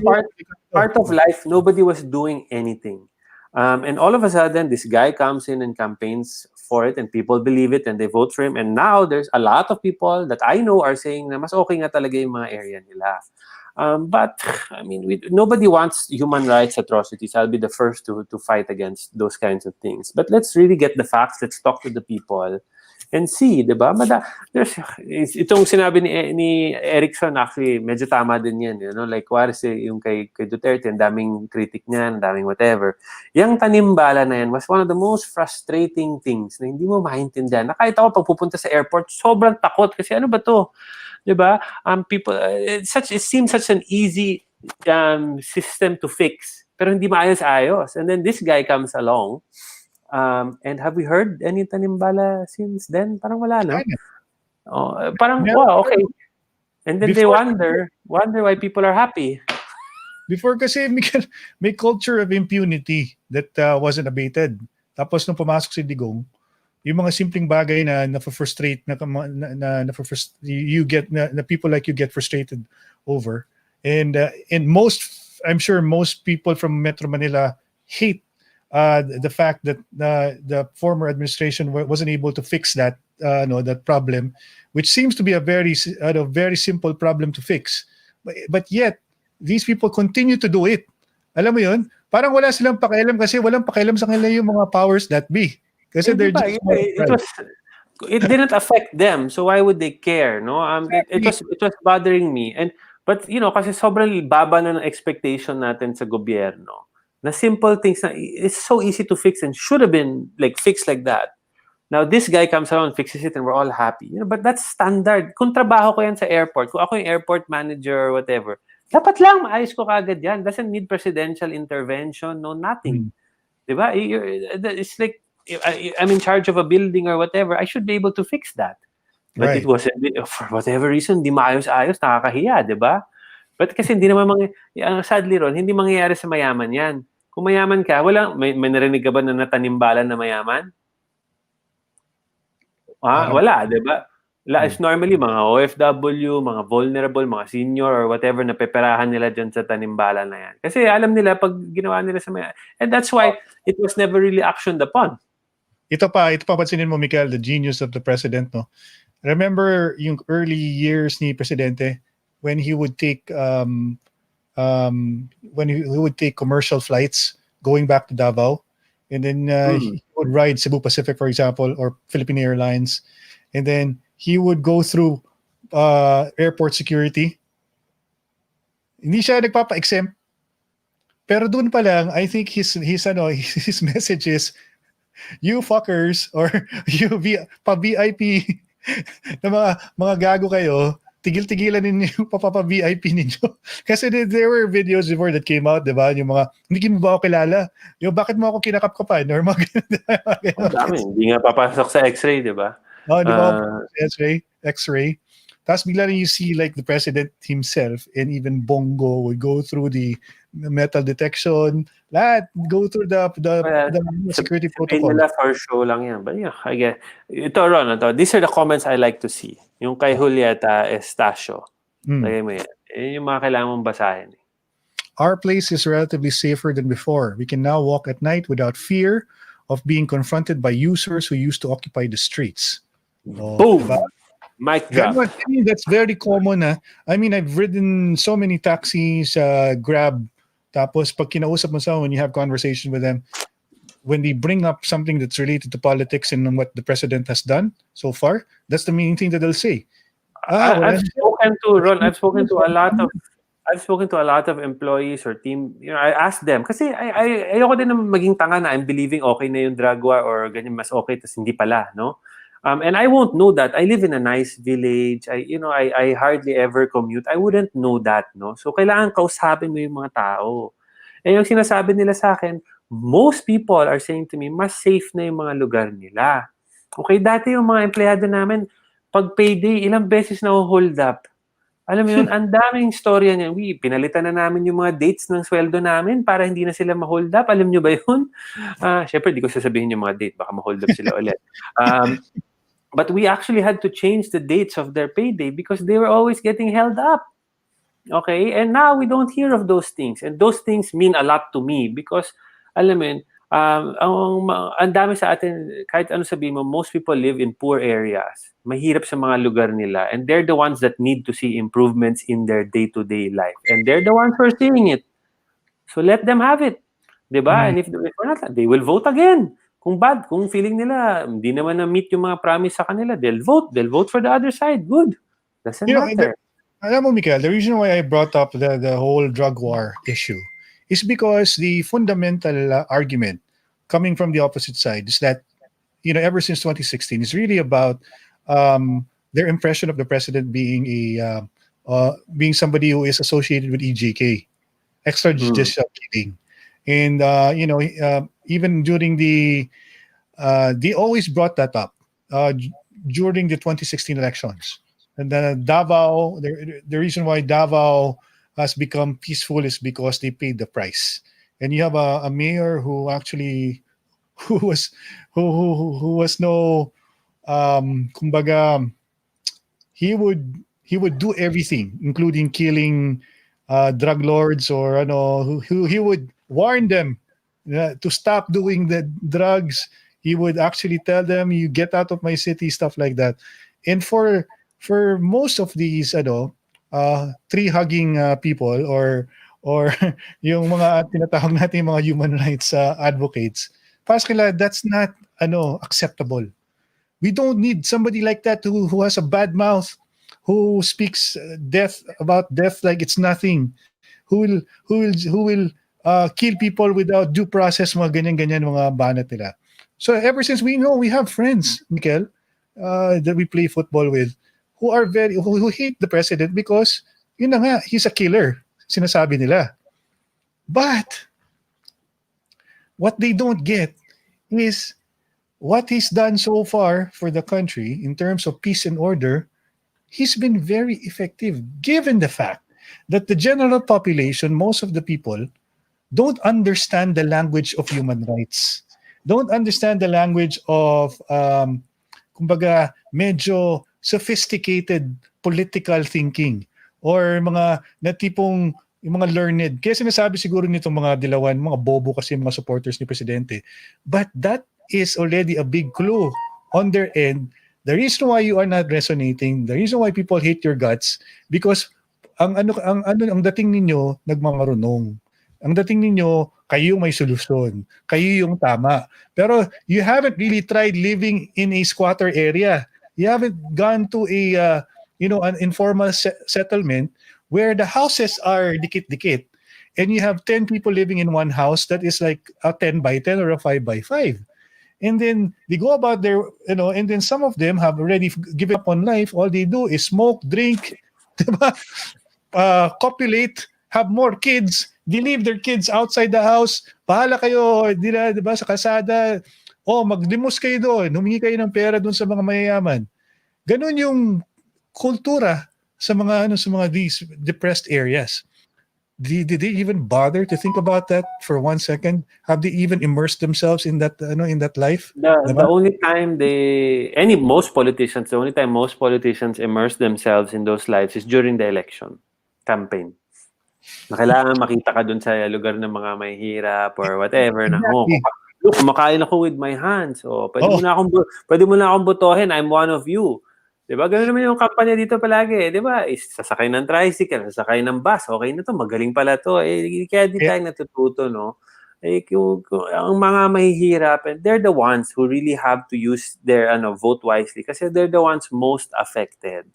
part of life. Nobody was doing anything. And all of a sudden, this guy comes in and campaigns for it, and people believe it, and they vote for him. And now there's a lot of people that I know are saying na mas okay nga talaga yung mga area nila. But nobody wants human rights atrocities. I'll be the first to fight against those kinds of things. But let's really get the facts. Let's talk to the people and see, di ba? Itong sinabi ni Erickson, actually, medyo tama din yan. Like, yung kay Duterte, ang daming critic niyan, ang daming whatever. Yung tanimbala na yan was one of the most frustrating things na hindi mo maintindihan. Na kahit ako, pag pupunta sa airport, sobrang takot kasi ano ba to? Diba? People, it seems such an easy system to fix, pero hindi maayos-ayos. And then this guy comes along, and have we heard any tanimbala since then? Parang wala, no? Parang, wow, okay. And then they wonder why people are happy. Before kasi may culture of impunity that wasn't abated. Tapos nung pumasok si Digong, yung mga simpleng bagay na na-frustrate na people like you get frustrated over, and I'm sure most people from Metro Manila hate the fact that the former administration wasn't able to fix that that problem, which seems to be a very simple problem to fix, but yet these people continue to do it. Alam mo yun, parang wala silang pakialam kasi walang pakialam sa kanila yung mga powers that be. Kasi it didn't affect them, so why would they care, no? It was bothering me, but kasi sobrang baba na ng expectation natin sa gobyerno na simple things na it's so easy to fix and should have been like fixed like that. Now this guy comes around, fixes it, and we're all happy. But that's standard. Kung trabaho ko yan sa airport, kung ako yung airport manager or whatever, dapat lang maayos ko kagad yan. Doesn't need presidential intervention, no, nothing. Diba? It's like I'm in charge of a building or whatever, I should be able to fix that. But it wasn't, for whatever reason, di maayos-ayos, nakakahiya, di ba? But kasi hindi naman sadly, Ron, hindi mangyayari sa mayaman yan. Kung mayaman ka, may narinig ka ba na natanimbalan na mayaman? Wala, di ba? It's normally mga OFW, mga vulnerable, mga senior or whatever na peperahan nila dyan sa tanimbala na yan. Kasi alam nila pag ginawa nila sa mayaman. And that's why it was never really actioned upon. Ito pa pansinin mo, Mikel, the genius of the president, no? Remember yung early years ni Presidente when he would take commercial flights going back to Davao, and then he would ride Cebu Pacific, for example, or Philippine Airlines, and then he would go through airport security. Hindi siya nagpapa-exempt. Pero doon pa lang, I think his message is, you fuckers, or you pa-VIP na mga gago kayo, tigil-tigilan ninyo yung papapa-VIP ninyo. Kasi there were videos before that came out, di ba? Yung mga, hindi mo ba ako kilala? Yung bakit mo ako kinakap-kapan? Or mga dami, hindi nga papasok sa X-ray, di ba? Di ba? X-ray. Tapos bigla rin you see like the president himself and even Bongo would go through the metal detection, go through the security protocol. Nila for show lang yan. But yeah, I guess. Ito, Ron, these are the comments I like to see. Yung kay Julieta Estacio. Lagay mo yan. Yung mga kailangan mong basahin. Our place is relatively safer than before. We can now walk at night without fear of being confronted by users who used to occupy the streets. So, Boom! diba? Mic drop. Ganon. I mean, that's very common. I mean, I've ridden so many taxis, Grab. Tapos, pag kinausap mo sa when you have conversation with them, when they bring up something that's related to politics and what the president has done so far, that's the main thing that they'll say. I've spoken to Ron. I've spoken to a lot of employees or team. You know, I asked them kasi ayoko din na maging tanga na I'm believing okay na yung drug war or ganyan mas okay tas hindi pala, no? And I won't know that. I live in a nice village. I hardly ever commute. I wouldn't know that, no? So kailangan kausapin mo yung mga tao. Eh yung sinasabi nila sa akin, most people are saying to me, mas safe na yung mga lugar nila. Okay, dati yung mga empleyado namin, pag payday, ilang beses na hold up. Alam mo yun, ang daming storya niya. Pinalitan na namin yung mga dates ng sweldo namin para hindi na sila ma-hold up. Alam nyo ba yun? Siyempre, di ko sasabihin yung mga date. Baka ma-hold up sila ulit. But we actually had to change the dates of their payday because they were always getting held up. Okay? And now we don't hear of those things. And those things mean a lot to me because, alam mo yun, ang dami sa atin, kahit ano sabihin mo, most people live in poor areas. Mahirap sa mga lugar nila. And they're the ones that need to see improvements in their day-to-day life. And they're the ones who are seeing it. So let them have it. Diba? And if not, they will vote again. Kung feeling nila, hindi naman na-meet yung mga promise sa kanila, they'll vote. They'll vote for the other side. Good. Doesn't matter. Alam mo, Mikael, the reason why I brought up the whole drug war issue is because the fundamental argument coming from the opposite side is that, you know, ever since 2016, is really about their impression of the president being being somebody who is associated with EJK, extrajudicial killing. And, you know, even during they always brought that up during the 2016 elections. And then Davao, the reason why Davao has become peaceful is because they paid the price. And you have a mayor who actually who was no kumbaga, he would do everything, including killing drug lords or he would warn them to stop doing the drugs. He would actually tell them, you get out of my city, stuff like that. And for most of these tree-hugging people or yung mga tinatawag natin mga human rights advocates, Paskila, that's not acceptable. We don't need somebody like that who has a bad mouth, who speaks about death like it's nothing, who will kill people without due process, mga ganyan-ganyan mga banat nila. So ever since we have friends, Mikel, that we play football with, who are who hate the president because yun na nga, he's a killer, sinasabi nila. But what they don't get is what he's done so far for the country in terms of peace and order. He's been very effective, given the fact that the general population, most of the people, don't understand the language of human rights, don't understand the language of kumbaga medyo sophisticated political thinking or mga na tipong yung mga learned. Kaya sinasabi siguro nitong mga dilawan, mga bobo kasi mga supporters ni Presidente. But that is already a big clue on their end. The reason why you are not resonating, the reason why people hate your guts, because ang dating ninyo nagmamarunong. Ang dating ninyo, kayo may solusyon. Kayo yung tama. Pero you haven't really tried living in a squatter area. You haven't gone to an informal settlement where the houses are dikit-dikit. And you have 10 people living in one house that is like a 10 by 10 or a 5 by 5. And then they go about their, and then some of them have already given up on life. All they do is smoke, drink, diba? Copulate, have more kids. They leave their kids outside the house. Bahala kayo, diba, sa kalsada. Maglimos kayo doon. Humingi kayo ng pera doon sa mga mayayaman. Ganun yung kultura sa mga these depressed areas. Did they even bother to think about that for 1 second? Have they even immersed themselves in that life? The only time most politicians immerse themselves in those lives is during the election campaign. Na kailangan makita ka dun sa lugar ng mga mahihirap or whatever na, Exactly. look, kumakain ako with my hands. Pwede Oo. mo na akong botohin. I'm one of you. 'Di ba? Ganun naman yung kampanya dito palagi, 'di ba? Sasakay ng tricycle, sasakay ng bus. Okay na 'to, magaling pala 'to. Kaya di tayo natututo, no? Ang mga mahihirap, they're the ones who really have to use their vote wisely kasi they're the ones most affected.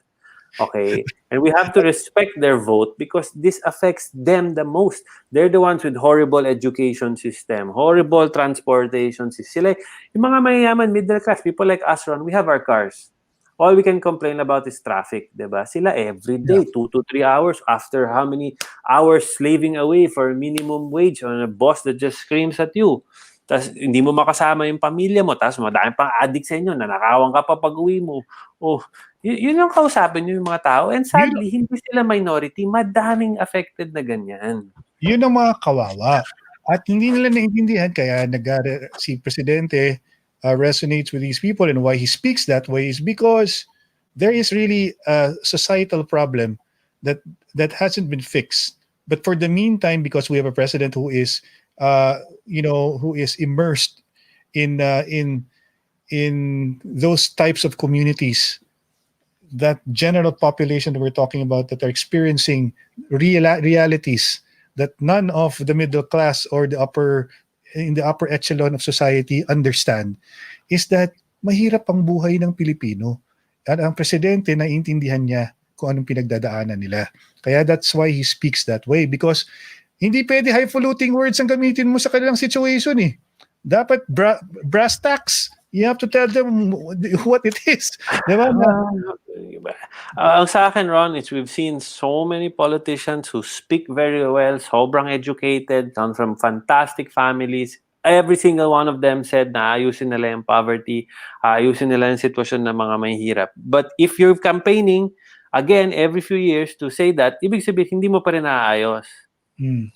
Okay? And we have to respect their vote because this affects them the most. They're the ones with horrible education system, horrible transportation system. Sila, yung mga mayayaman, middle class, people like us, Ron, we have our cars. All we can complain about is traffic, diba? Sila every day, 2 to 3 hours after how many hours slaving away for minimum wage on a boss that just screams at you. Tapos hindi mo makasama yung pamilya mo, tapos madami pang addict sa inyo, nanakawan ka pa pag uwi mo. Yun yung kausapin nyo yung mga tao. And sadly, hindi sila minority, madaming affected na ganyan. Yun ang mga kawawa. At hindi nila naintindihan, kaya si Presidente resonates with these people, and why he speaks that way is because there is really a societal problem that hasn't been fixed. But for the meantime, because we have a president who is who is immersed in those types of communities, that general population that we're talking about, that are experiencing realities that none of the middle class or in the upper echelon of society understand, is that mahirap ang buhay ng Pilipino. At ang presidente, naiintindihan niya kung anong pinagdadaanan nila. Kaya that's why he speaks that way, because hindi pwede highfalutin words ang gamitin mo sa kanilang situation eh. Dapat brass tacks. You have to tell them what it is. Diba? Ang sa akin, Ron, is we've seen so many politicians who speak very well, sobrang educated, come from fantastic families. Every single one of them said na ayusin nila yung poverty, ayusin nila yung sitwasyon ng mga mahihirap. But if you're campaigning, again, every few years to say that, ibig sabihin, hindi mo pa rin naayos.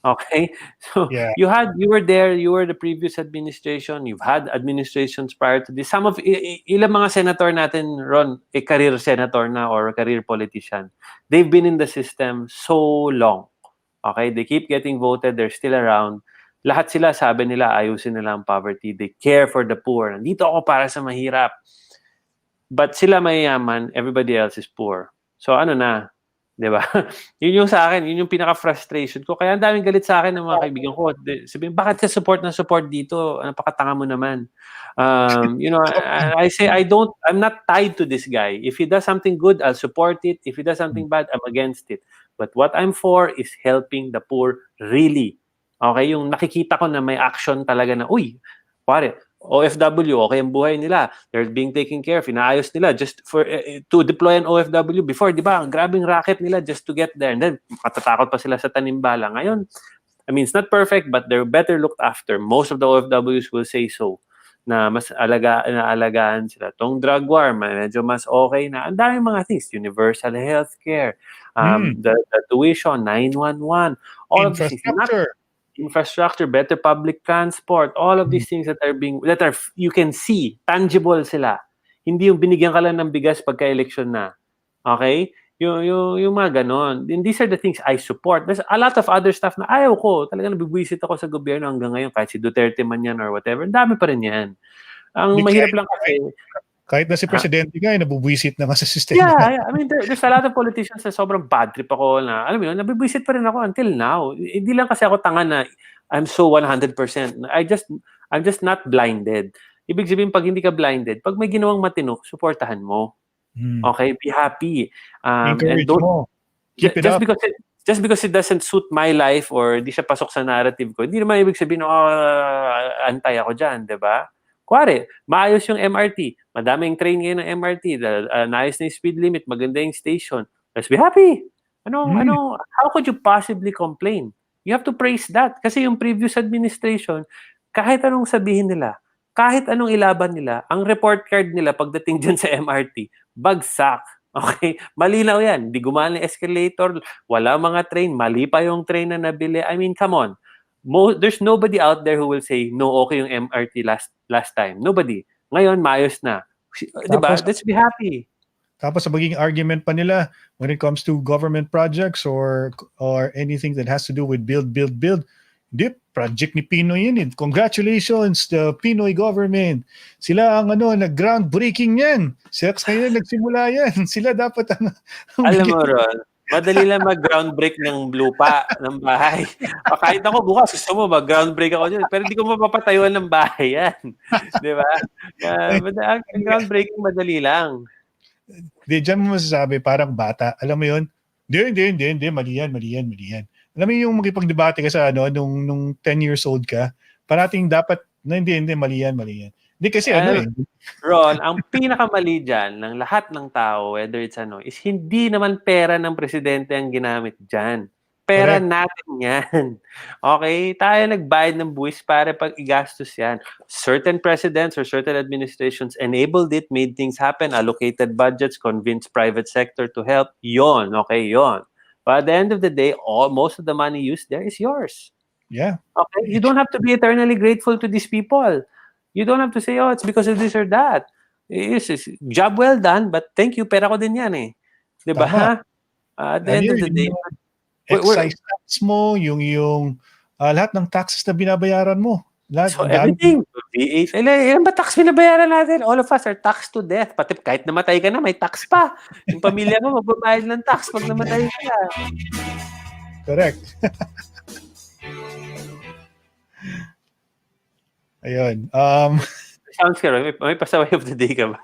Okay? So, Yeah. you were there, you were the previous administration, you've had administrations prior to this. Some of, ilang mga senator natin, Ron, career senator na or career politician. They've been in the system so long. Okay? They keep getting voted, they're still around. Lahat sila, sabi nila, ayusin nila ang poverty. They care for the poor. Nandito ako para sa mahirap. But sila mayayaman, everybody else is poor. So ano na? Diba? Yun yung sa akin, yun yung pinaka-frustration ko. Kaya ang daming galit sa akin ng mga kaibigan ko. Sabihin, bakit ka support dito? Napakatanga mo naman. I say, I'm not tied to this guy. If he does something good, I'll support it. If he does something bad, I'm against it. But what I'm for is helping the poor really. Okay, yung nakikita ko na may action talaga na, uy, pare, OFW, okay ang buhay nila. They're being taken care of. Inaayos nila just for to deploy an OFW. Before, di ba, ang grabing racket nila just to get there. And then, matatakot pa sila sa tanimbala. Ngayon, I mean, it's not perfect, but they're better looked after. Most of the OFWs will say so. Na mas alagaan sila. Tong drug war, medyo mas okay na. Ang daming mga things. Universal healthcare, the tuition, 911, all of these things. Infrastructure, better public transport, all of these things that are you can see, tangible sila. Hindi yung binigyan ka lang ng bigas pagka-election na. Okay? Yung mga ganon. And these are the things I support. There's a lot of other stuff na ayaw ko. Talagang nabibwisit ako sa gobyerno hanggang ngayon, kahit si Duterte man yan or whatever. Ang dami pa rin yan. Ang mahirap lang kasi, kahit na si Presidente nga, nabubwisit na nga sa sistema. Yeah, I mean, there's a lot of politicians na sobrang bad trip ako na, alam mo yun, nabibwisit pa rin ako until now. Hindi lang kasi ako tanga na I'm so 100%. I'm just not blinded. Ibig sabihin, pag hindi ka blinded, pag may ginawang matino, supportahan mo. Okay? Be happy. Encourage mo. Keep it up. Just because it doesn't suit my life or di siya pasok sa narrative ko, hindi naman ibig sabihin, antay ako dyan, di ba? Kuwari, maayos yung MRT. Madaming train ngayon ng MRT. Naayos na yung speed limit. Maganda yung station. Let's be happy. How could you possibly complain? You have to praise that. Kasi yung previous administration, kahit anong sabihin nila, kahit anong ilaban nila, ang report card nila pagdating dyan sa MRT, bagsak. Okay? Malinaw yan. Di gumana yung escalator, wala mga train, mali pa yung train na nabili. I mean, come on. There's nobody out there who will say, no, okay yung MRT last time. Nobody. Ngayon, maayos na. Diba? Let's be happy. Tapos sa magiging argument pa nila when it comes to government projects or anything that has to do with build. Hindi, project ni Pinoy yun. Congratulations, the Pinoy government. Sila ang nag-groundbreaking yan. Sila ngayon nagsimula yan. Sila dapat ang Alam mo, Ron, madali lang mag-groundbreak ng lupa, ng bahay. Kahit ako bukas, gusto mo mag-groundbreak ako dyan. Pero hindi ko mapapatayuan ng bahay yan. Di ba? Ang groundbreaking madali lang. Diyan mo masasabi, parang bata. Alam mo yun? Hindi. Mali yan. Alam mo yung makipagdebate ka sa nung 10 years old ka, parating dapat, hindi, mali yan. Hindi kasi Ron, ang pinakamali dyan ng lahat ng tao, whether it's is hindi naman pera ng presidente ang ginamit dyan. Pera Correct. natin yan. Okay? Tayo nagbayad ng buwis para pag-igastos yan. Certain presidents or certain administrations enabled it, made things happen, allocated budgets, convinced private sector to help. Yon. Okay, yon. But at the end of the day, most of the money used there is yours. Yeah. Okay? You don't have to be eternally grateful to these people. You don't have to say, it's because of this or that. It's job well done, but thank you, pera ko din yan eh. Diba? At the end of the day, excise tax mo, yung lahat ng taxes na binabayaran mo. So everything, VAT, ilan ba tax binabayaran natin? All of us are taxed to death. Pati kahit namatay ka na, may tax pa. Yung pamilya mo, magbabayad ng tax pag namatay ka na. Correct. Ayun. Sounds ka, may pasaway of the day ka ba?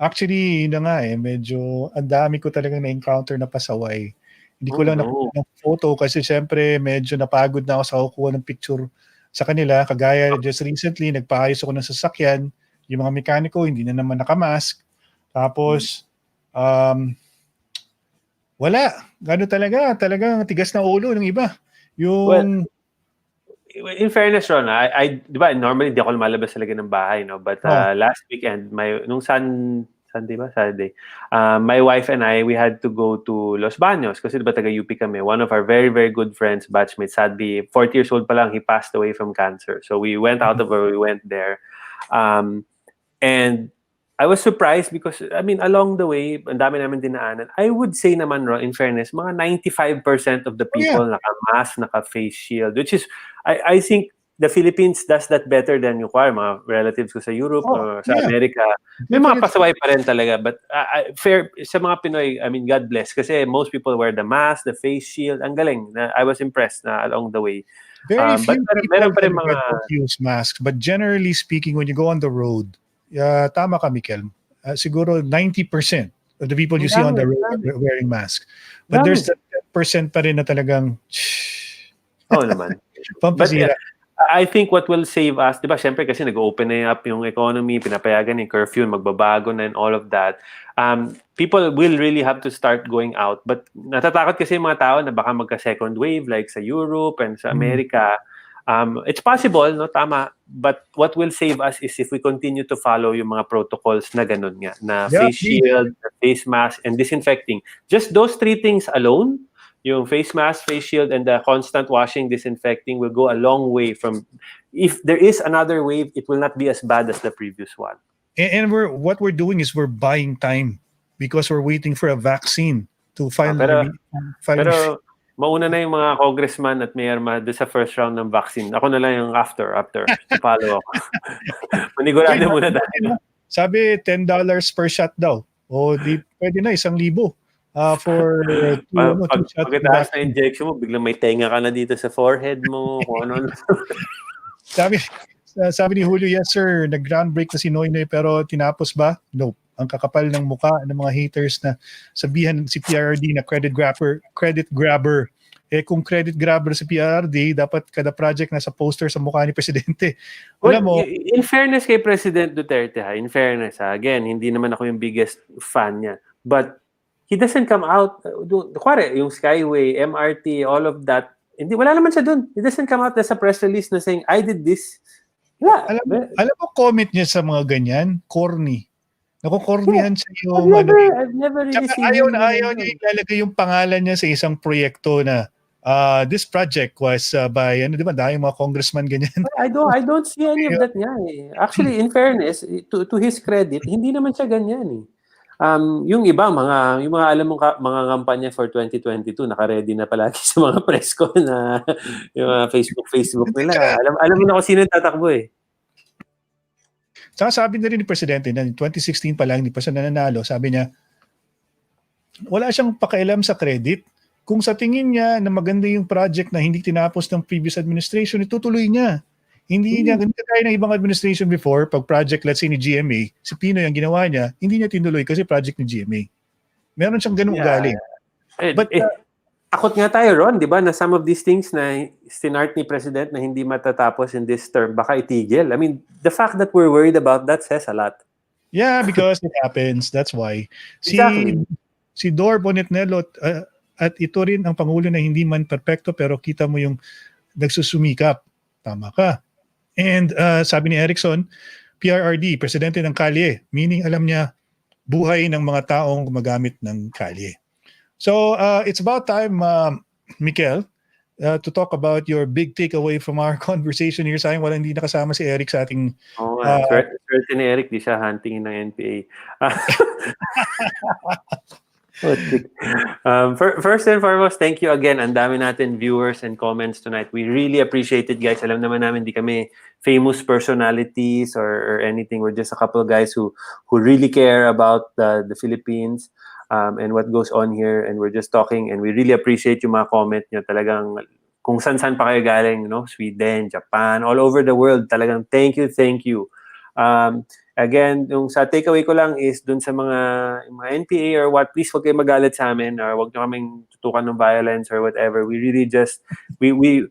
Actually, yun na nga medyo ang dami ko talagang na-encounter na pasaway. Hindi ko lang nakuha ng photo kasi syempre medyo napagod na ako sa kukuha ng picture sa kanila. Kagaya just recently, nagpaayos ako ng sasakyan. Yung mga mekaniko, hindi na naman nakamask. Tapos, wala. Gano'n talagang tigas na ulo ng iba. Yung... in fairness, Ron, di ba, normally di ako lumalabas talaga ng bahay, no? But last weekend, nung Saturday, my wife and I, we had to go to Los Baños kasi diba taga-UP kami. One of our very, very good friends, batchmate, sadly, 40 years old pa lang, he passed away from cancer. So we went out of where we went there. And I was surprised because, along the way, ang dami namin dinaanan. I would say naman, Ron, in fairness, mga 95% of the people naka-mask, naka-face shield, which is, I think, the Philippines does that better than yung mga relatives ko sa Europe or sa America. May mga pasaway pa rin talaga. But fair sa mga Pinoy, God bless. Kasi most people wear the mask, the face shield. Ang galing. I was impressed na along the way. Very few meron pa rin people use masks. But generally speaking, when you go on the road, tama ka, Mikel. Siguro 90% of the people you see on the road are wearing masks. But there's that 10% pa rin na talagang naman. Pampasira. I think what will save us, di ba, syempre kasi nag-open na up yung economy, pinapayagan yung curfew, magbabago na and all of that. People will really have to start going out. But natatakot kasi yung mga tao na baka magka-second wave like sa Europe and sa America. It's possible, no? Tama. But what will save us is if we continue to follow yung mga protocols na ganun nga. Na face shield, face mask, and disinfecting. Just those three things alone, yung face mask, face shield, and the constant washing, disinfecting will go a long way from... If there is another wave, it will not be as bad as the previous one. And what we're doing is we're buying time because we're waiting for a vaccine to file... Pero mauna na yung mga congressman at mayor doon sa first round ng vaccine. Ako na lang yung after. Follow ako. Manigurado muna tayo. Sabi, $10 per shot daw. O di pwede na, 1,000. For pagkataas na injection mo, biglang may tenga ka na dito sa forehead mo, kung ano. sabi ni Julio, yes sir, nag-groundbreak na si Noynoy pero tinapos ba? Nope. Ang kakapal ng mukha ng mga haters na sabihan si PRRD na credit grabber. Kung credit grabber si PRRD, dapat kada project nasa poster sa mukha ni Presidente. Alam mo, in fairness kay President Duterte, again, hindi naman ako yung biggest fan niya. But he doesn't come out, kuwari, yung Skyway, MRT, all of that, wala naman siya dun. He doesn't come out as a press release na saying, I did this. Yeah. Alam mo, comment niya sa mga ganyan, corny. Nakukornihan siya yung... I've never really seen ayaw niya ilalagay yung pangalan niya sa isang proyekto na this project was by, di ba, dahil mga congressman ganyan. I don't see any of that niya eh. Actually, in fairness, to his credit, hindi naman siya ganyan eh. yung iba, yung mga alam mo mga kampanya for 2022, naka-ready na palagi sa mga press ko na yung mga Facebook nila. Alam mo na kung sino yung tatakbo eh. Saka sabi na rin ni Presidente na 2016 pa lang, hindi pa siya nananalo, sabi niya, wala siyang pakialam sa credit. Kung sa tingin niya na maganda yung project na hindi tinapos ng previous administration, itutuloy niya. Hindi niya, ganito kaya ng ibang administration before, pag project, let's say, ni GMA, si Pinoy ang ginawa niya, hindi niya tinuloy kasi project ni GMA. Meron siyang ganung ugali. But, takot nga tayo, Ron, di ba, na some of these things na sinart ni President na hindi matatapos in this term, baka itigil. I mean, the fact that we're worried about that says a lot. Yeah, because it happens. That's why. Exactly. Si Dor Bonetnelo at ito rin ang Pangulo na hindi man perfecto pero kita mo yung nagsusumikap. Tama ka. And sabi ni Erickson, PRRD, presidente ng kalye, meaning alam niya buhay ng mga taong gumagamit ng kalye. So it's about time, Mikel, to talk about your big takeaway from our conversation here. Sayang wala hindi nakasama si Eric sa ating... Swerte ni Eric, di siya huntingin ng NPA. First and foremost, thank you again. Ang dami natin viewers and comments tonight. We really appreciate it, guys. Alam naman namin di kami famous personalities or anything. We're just a couple of guys who really care about the Philippines and what goes on here. And we're just talking and we really appreciate yung mga comment nyo. Talagang kung saan-saan pa kayo galing, no? Sweden, Japan, all over the world. Talagang thank you. Again, yung sa takeaway ko lang is dun sa mga NPA or what, please huwag kayo magalit sa amin or huwag nyo kaming tutukan ng violence or whatever. We really just, we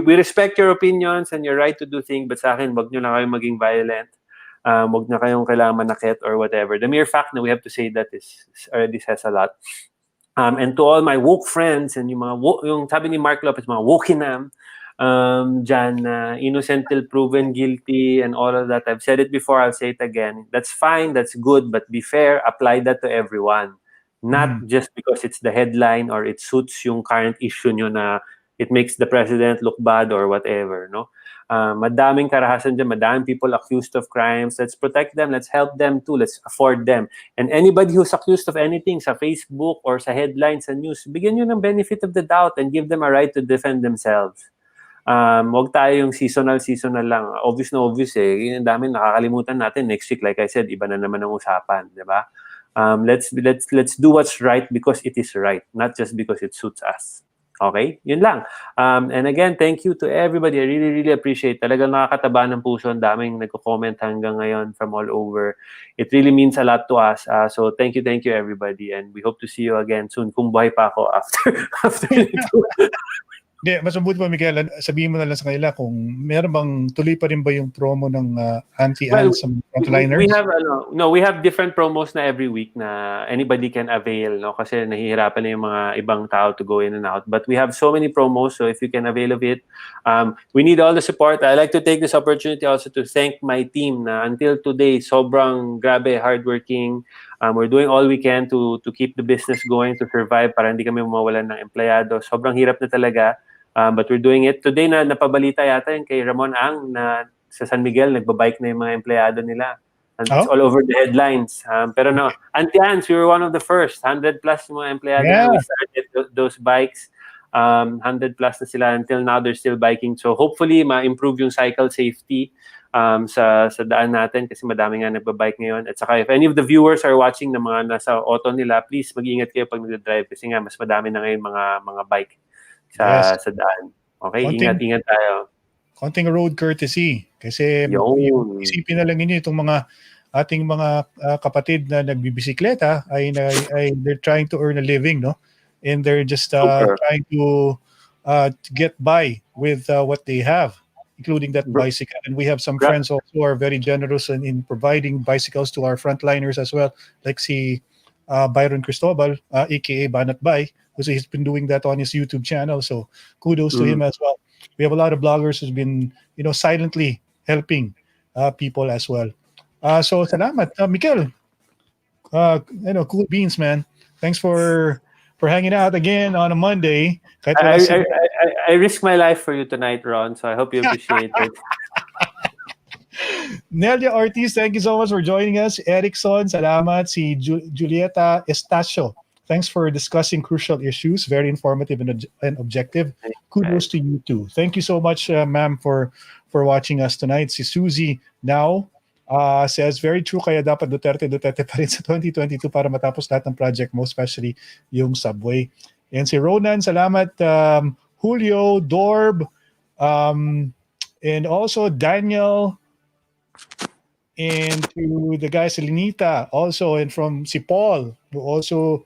respect your opinions and your right to do things, but sa akin, huwag nyo lang kayong maging violent. Huwag na kayong kailangan manakit or whatever. The mere fact na we have to say that is already says a lot. And to all my woke friends and yung sabi ni Mark Lopez, mga wokinam, dyan, innocent till proven guilty and all of that. I've said it before, I'll say it again. That's fine, that's good, but be fair, apply that to everyone. Not just because it's the headline or it suits yung current issue nyo na it makes the president look bad or whatever, no? Madaming karahasan dyan, madaming people accused of crimes. Let's protect them, let's help them too, let's afford them. And anybody who's accused of anything sa Facebook or sa headlines sa news, bigyan nyo ng benefit of the doubt and give them a right to defend themselves. Wag tayo yung seasonal lang. Obvious na obvious eh. Ang dami nakakalimutan natin. Next week, like I said, iba na naman ang usapan, di ba? Let's do what's right because it is right, not just because it suits us. Okay? Yun lang. And again, thank you to everybody. I really appreciate. Talagang nakakataba ng puso. Ang daming nagko-comment hanggang ngayon from all over. It really means a lot to us. So thank you everybody. And we hope to see you again soon. Kung buhay pa ako after ito. Hindi, mas mabuti pa, Miguel, sabihin mo na lang sa kanila kung meron bang tuloy pa rin ba yung promo ng anti-ants sa frontliners? We have different promos na every week na anybody can avail, no? Kasi nahihirapan na yung mga ibang tao to go in and out. But we have so many promos, so if you can avail of it, we need all the support. I like to take this opportunity also to thank my team na until today, sobrang grabe, hardworking. We're doing all we can to keep the business going, to survive para hindi kami mawalan ng empleyado. Sobrang hirap na talaga. But we're doing it. Today na napabalita yata yung kay Ramon Ang na sa San Miguel, nagbabike na yung mga empleyado nila. And it's all over the headlines. Pero no, anti-ants, we were one of the first. 100 plus yung mga empleyado na we started those bikes. 100 plus na sila. Until now, they're still biking. So hopefully, ma-improve yung cycle safety sa daan natin kasi madami nga nagbabike ngayon. At saka if any of the viewers are watching na mga nasa auto nila, please mag-ingat kayo pag nag-drive kasi nga mas madami na ngayon mga bike sa daan. Okay, ingat tayo. Konting road courtesy kasi isipin na lang ninyo itong mga ating mga kapatid na nagbibisikleta ay they're trying to earn a living, no? And they're just trying to get by with what they have, including that bicycle. And we have some friends also who are very generous in providing bicycles to our frontliners as well, like si Byron Cristobal, aka Banat Bay, because he's been doing that on his YouTube channel. So kudos to him as well. We have a lot of bloggers who's been, silently helping people as well. So salamat, Mikel. Cool beans, man. Thanks for hanging out again on a Monday. I risk my life for you tonight, Ron. So I hope you appreciate it. Nelia Ortiz, thank you so much for joining us. Erickson, salamat. Si Julieta Estacio, thanks for discussing crucial issues. Very informative and objective. Kudos to you too. Thank you so much, ma'am, for watching us tonight. Si Suzy now says, very true, kaya dapat Duterte pa rin sa 2022 para matapos lahat ng project mo, especially yung subway. And si Ronan, salamat. Julio, Dorb, and also Daniel, and to the guy Selenita also, and from si Paul, who also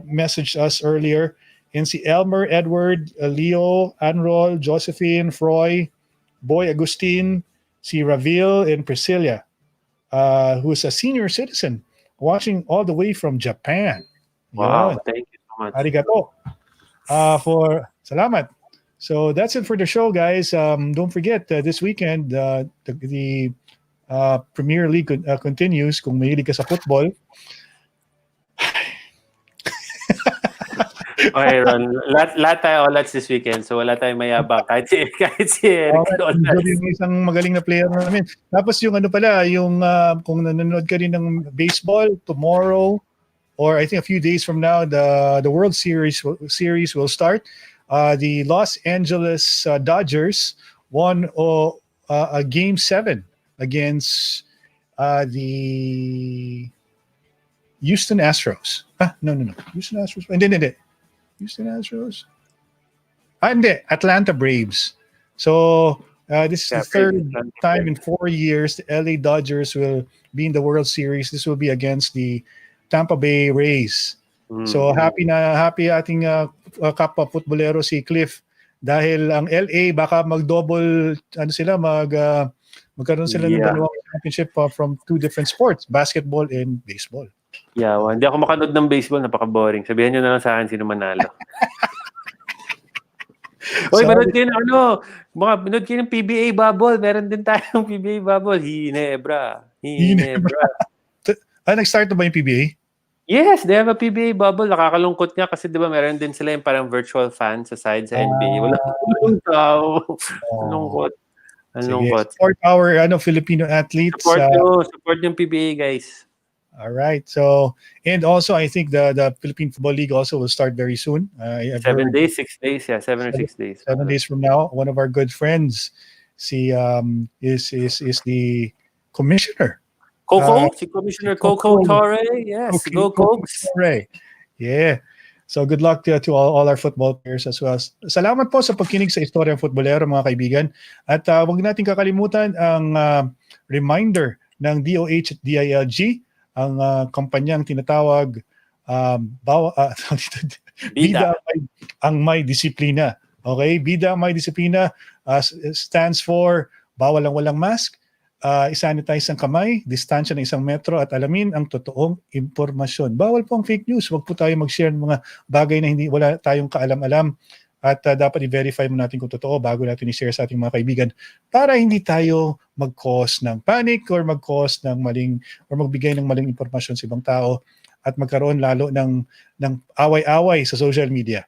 messaged us earlier, and si Elmer, Edward, Leo, Anrol, Josephine, Froy, Boy Agustin, si Ravil, and Priscilla, who's a senior citizen watching all the way from Japan. Wow, Yun. thank you so much. Arigato. For salamat. So that's it for the show, guys. Don't forget, this weekend, the Premier League continues. Kung mahilig ka sa football. Okay, Ron. Lahat tayo all-outs this weekend. So wala tayong mayabang. Kahit si Eric. Yung isang magaling na player namin. Tapos yung ano pala, yung kung nanonood ka rin ng baseball, tomorrow, or I think a few days from now, the World Series will start. The Los Angeles Dodgers won a Game 7 against the Houston Astros. No. Houston Astros. Hindi. Houston Astros. Hindi. Atlanta Braves. So this is the third time in 4 years the LA Dodgers will be in the World Series. This will be against the Tampa Bay Rays. So happy ating kapwa futbolero si Cliff dahil ang LA baka mag-double magkaroon sila ng dalawang championship from two different sports, basketball and baseball. Yeah, hindi ako makanood ng baseball, napaka-boring. Sabihan niyo na lang sa akin sino manalo. Oy, manood kayo ng PBA bubble. Meron din tayong PBA bubble. Hinebra. Nag-start na ba yung PBA? Yes, they have a PBA bubble. Nakakalungkot nga kasi 'di ba meron din sila yung parang virtual fan sa side sa NBA. Wala nang tao. Lungkot. Support our Filipino athletes. Support yung PBA, guys. All right. So, and also I think the Philippine Football League also will start very soon. 7 days, 6 days, 7 or 6 days. 7 days from now, one of our good friends is the commissioner. Si Commissioner Coco Torre. Yes, go Cogs. Yeah. So good luck to all our football players as well. Salamat po sa pagkinig sa Istoryang Futbolero, mga kaibigan. At huwag natin kakalimutan ang reminder ng DOH at DILG, ang kampanyang tinatawag Bida ang May Disiplina. Okay? Bida ang May Disiplina stands for bawal ang walang mask, isanitize ang kamay, distansya ng 1 metro at alamin ang totoong impormasyon. Bawal po ang fake news. Huwag po tayo mag-share ng mga bagay na wala tayong kaalam-alam at dapat i-verify mo natin kung totoo bago natin i-share sa ating mga kaibigan para hindi tayo mag-cause ng panic or mag-cause ng maling or magbigay ng maling impormasyon sa ibang tao at magkaroon lalo ng away-away sa social media.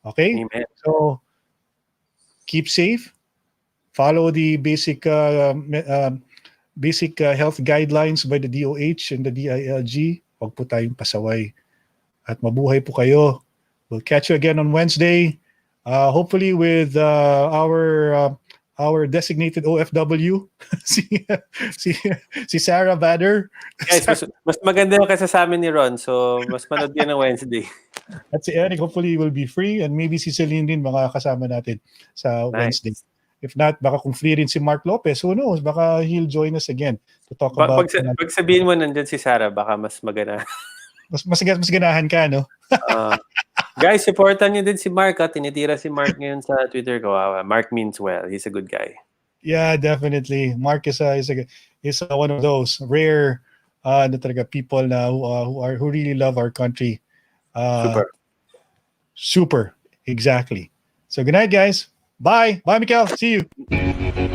Okay? Amen. So, keep safe. Follow the basic health guidelines by the DOH and the DILG. Huwag po tayong pasaway. At mabuhay po kayo. We'll catch you again on Wednesday. Hopefully with our designated OFW, si Sarah Bader. Guys, mas maganda yung kasi sa amin ni Ron. So, mas manood yan ng Wednesday. At si Eric hopefully will be free and maybe si Celine din makakasama natin sa Wednesday. If not, baka kung free rin si Mark Lopez, who knows, baka he'll join us again to talk about... Pag sabihin mo nandyan si Sarah, baka mas magana. mas ganahan ka, no? Guys, supportan niyo din si Mark. Tinitira si Mark ngayon sa Twitter ko. Mark means well. He's a good guy. Yeah, definitely. Mark is one of those rare people na who really love our country. Super. Exactly. So good night, guys. Bye. Bye, Mikael. See you.